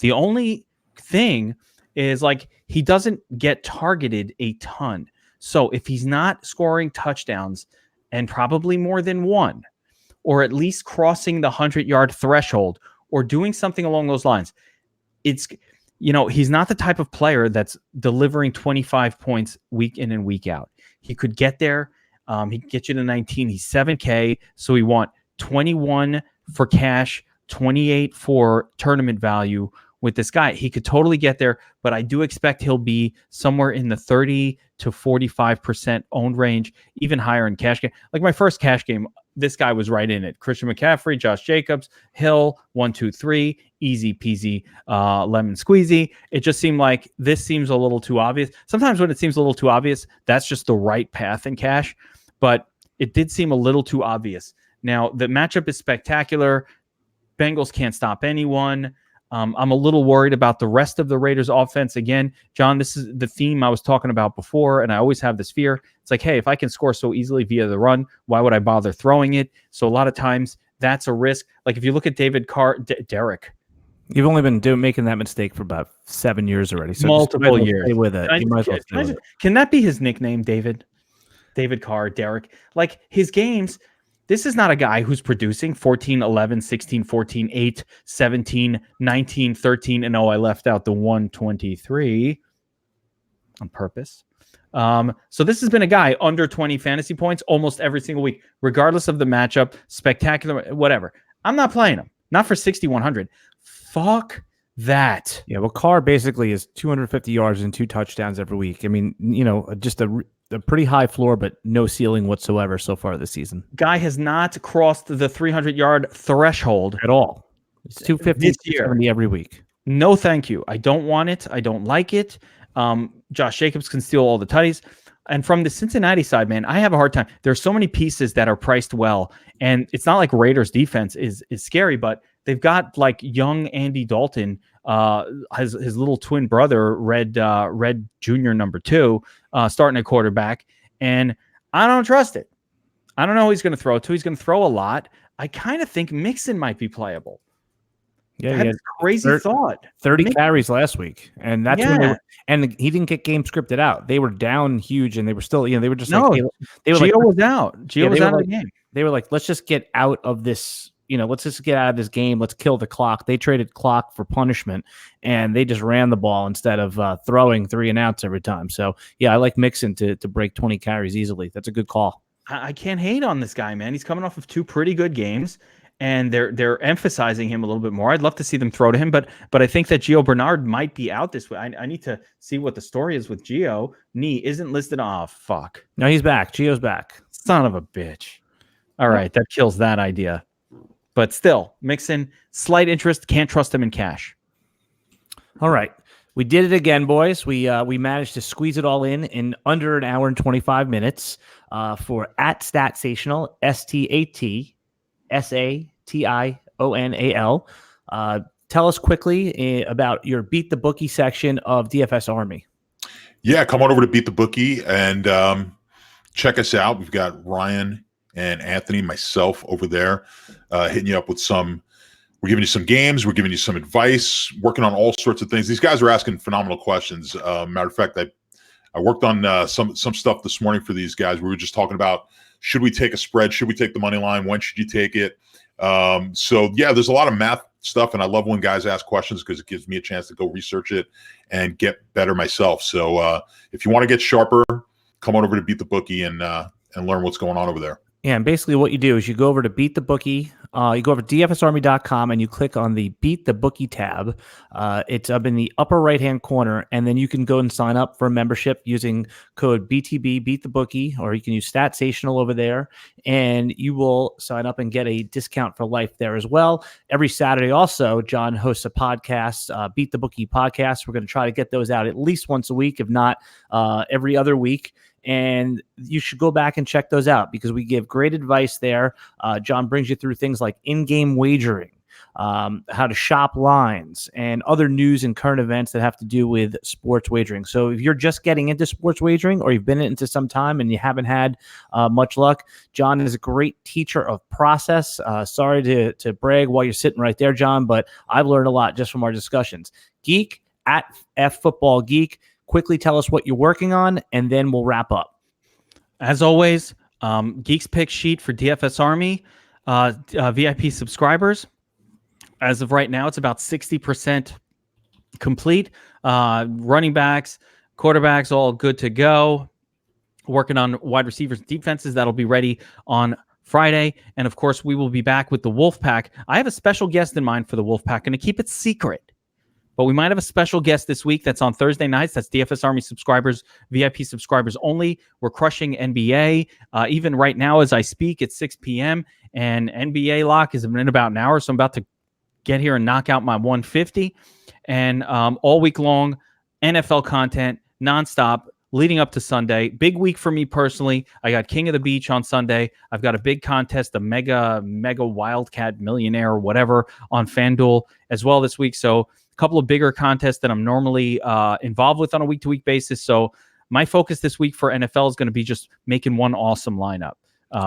The only thing is like he doesn't get targeted a ton. So if he's not scoring touchdowns and probably more than one, or at least crossing the 100-yard threshold or doing something along those lines, it's... he's not the type of player that's delivering 25 points week in and week out. He could get there. He could get you to 19. He's 7K. So we want 21 for cash, 28 for tournament value with this guy. He could totally get there, but I do expect he'll be somewhere in the 30 to 45% owned range, even higher in cash game. Like my first cash game, this guy was right in it. Christian McCaffrey, Josh Jacobs, Hill, 1, 2, 3, easy peasy, lemon squeezy. It just seemed like this seems a little too obvious. Sometimes when it seems a little too obvious, that's just the right path in cash, but it did seem a little too obvious. Now, the matchup is spectacular. Bengals can't stop anyone. I'm a little worried about the rest of the Raiders offense. Again, John, this is the theme I was talking about before, and I always have this fear. It's like, hey, if I can score so easily via the run, why would I bother throwing it? So a lot of times that's a risk. Like if you look at David Carr, Derek. You've only been making that mistake for about 7 years already. So multiple years. Stay with it. Can that be his nickname, David? David Carr, Derek. Like his games, this is not a guy who's producing 14, 11, 16, 14, 8, 17, 19, 13, and I left out the 123 on purpose. So this has been a guy under 20 fantasy points almost every single week, regardless of the matchup, spectacular, whatever. I'm not playing him. Not for 6,100. Fuck that. Yeah, well, Carr basically is 250 yards and 2 touchdowns every week. I mean, just a pretty high floor, but no ceiling whatsoever so far this season. Guy has not crossed the 300-yard threshold at all. It's 250, 270 every week. No, thank you. I don't want it. I don't like it. Josh Jacobs can steal all the tutties. And from the Cincinnati side, man, I have a hard time. There's so many pieces that are priced well, and it's not like Raiders defense is scary, but they've got like young Andy Dalton, his little twin brother, Red Jr. number 2, starting at quarterback, and I don't trust it. I don't know who he's going to throw to. He's going to throw a lot. I kind of think Mixon might be playable. Yeah, that's a crazy thought. 30 carries last week, and that's when and he didn't get game scripted out. They were down huge, and they were still, they were just Gio was out. Gio was out of the game. They were like, let's just get out of this. Let's just get out of this game. Let's kill the clock. They traded clock for punishment, and they just ran the ball instead of throwing 3 and outs every time. So yeah, I like Mixon to break 20 carries easily. That's a good call. I can't hate on this guy, man. He's coming off of 2 pretty good games, and they're emphasizing him a little bit more. I'd love to see them throw to him, but I think that Gio Bernard might be out this way. I need to see what the story is with Gio. Knee isn't listed. Oh, fuck. No, he's back. Gio's back. Son of a bitch. All right, that kills that idea. But still, Mixon, slight interest. Can't trust him in cash. All right. We did it again, boys. We managed to squeeze it all in under an hour and 25 minutes for @Statsational, StatSational. Tell us quickly about your Beat the Bookie section of DFS Army. Yeah, come on over to Beat the Bookie and check us out. We've got Ryan and Anthony, myself over there, hitting you up with we're giving you some games. We're giving you some advice, working on all sorts of things. These guys are asking phenomenal questions. Matter of fact, I worked on some stuff this morning for these guys. We were just talking about, should we take a spread? Should we take the money line? When should you take it? So yeah, there's a lot of math stuff, and I love when guys ask questions because it gives me a chance to go research it and get better myself. So if you want to get sharper, come on over to Beat the Bookie and learn what's going on over there. Yeah, and basically what you do is you go over to Beat the Bookie. You go over to dfsarmy.com and you click on the Beat the Bookie tab. It's up in the upper right-hand corner, and then you can go and sign up for a membership using code BTB, Beat the Bookie, or you can use Statsational over there, and you will sign up and get a discount for life there as well. Every Saturday also, John hosts a podcast, Beat the Bookie podcast. We're going to try to get those out at least once a week, if not every other week. and you should go back and check those out because we give great advice there. John brings you through things like in-game wagering, how to shop lines, and other news and current events that have to do with sports wagering. So if you're just getting into sports wagering or you've been into some time and you haven't had much luck, John is a great teacher of process. Sorry to brag while you're sitting right there, John, but I've learned a lot just from our discussions. Geek at F Football Geek. Quickly tell us what you're working on, and then we'll wrap up. As always, Geek's pick sheet for DFS Army VIP subscribers. As of right now, it's about 60% complete. Running backs, quarterbacks, all good to go. Working on wide receivers, defenses. That'll be ready on Friday. And of course, we will be back with the Wolfpack. I have a special guest in mind for the Wolfpack. Going to keep it secret, but we might have a special guest this week. That's on Thursday nights. That's DFS Army subscribers, VIP subscribers only. We're crushing NBA. Even right now, as I speak, it's 6 p.m. and NBA lock is in about an hour. So I'm about to get here and knock out my 150. And all week long, NFL content, nonstop, leading up to Sunday. Big week for me personally. I got King of the Beach on Sunday. I've got a big contest, the mega Wildcat Millionaire or whatever on FanDuel as well this week. So a couple of bigger contests that I'm normally involved with on a week-to-week basis. So my focus this week for NFL is going to be just making one awesome lineup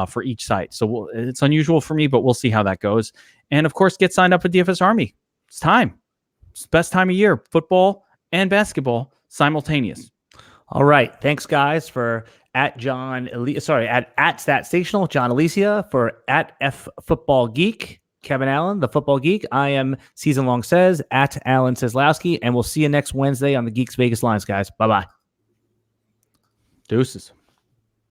for each site. So it's unusual for me, but we'll see how that goes. And of course, get signed up for DFS Army. It's time. It's the best time of year. Football and basketball simultaneous. All right. Thanks, guys, for at StatStational, John Alicia, for at F Football Geek, Kevin Allen, the Football Geek. I am Season Long Says, at Alan Seslowski, and we'll see you next Wednesday on the Geeks Vegas Lines, guys. Bye-bye. Deuces.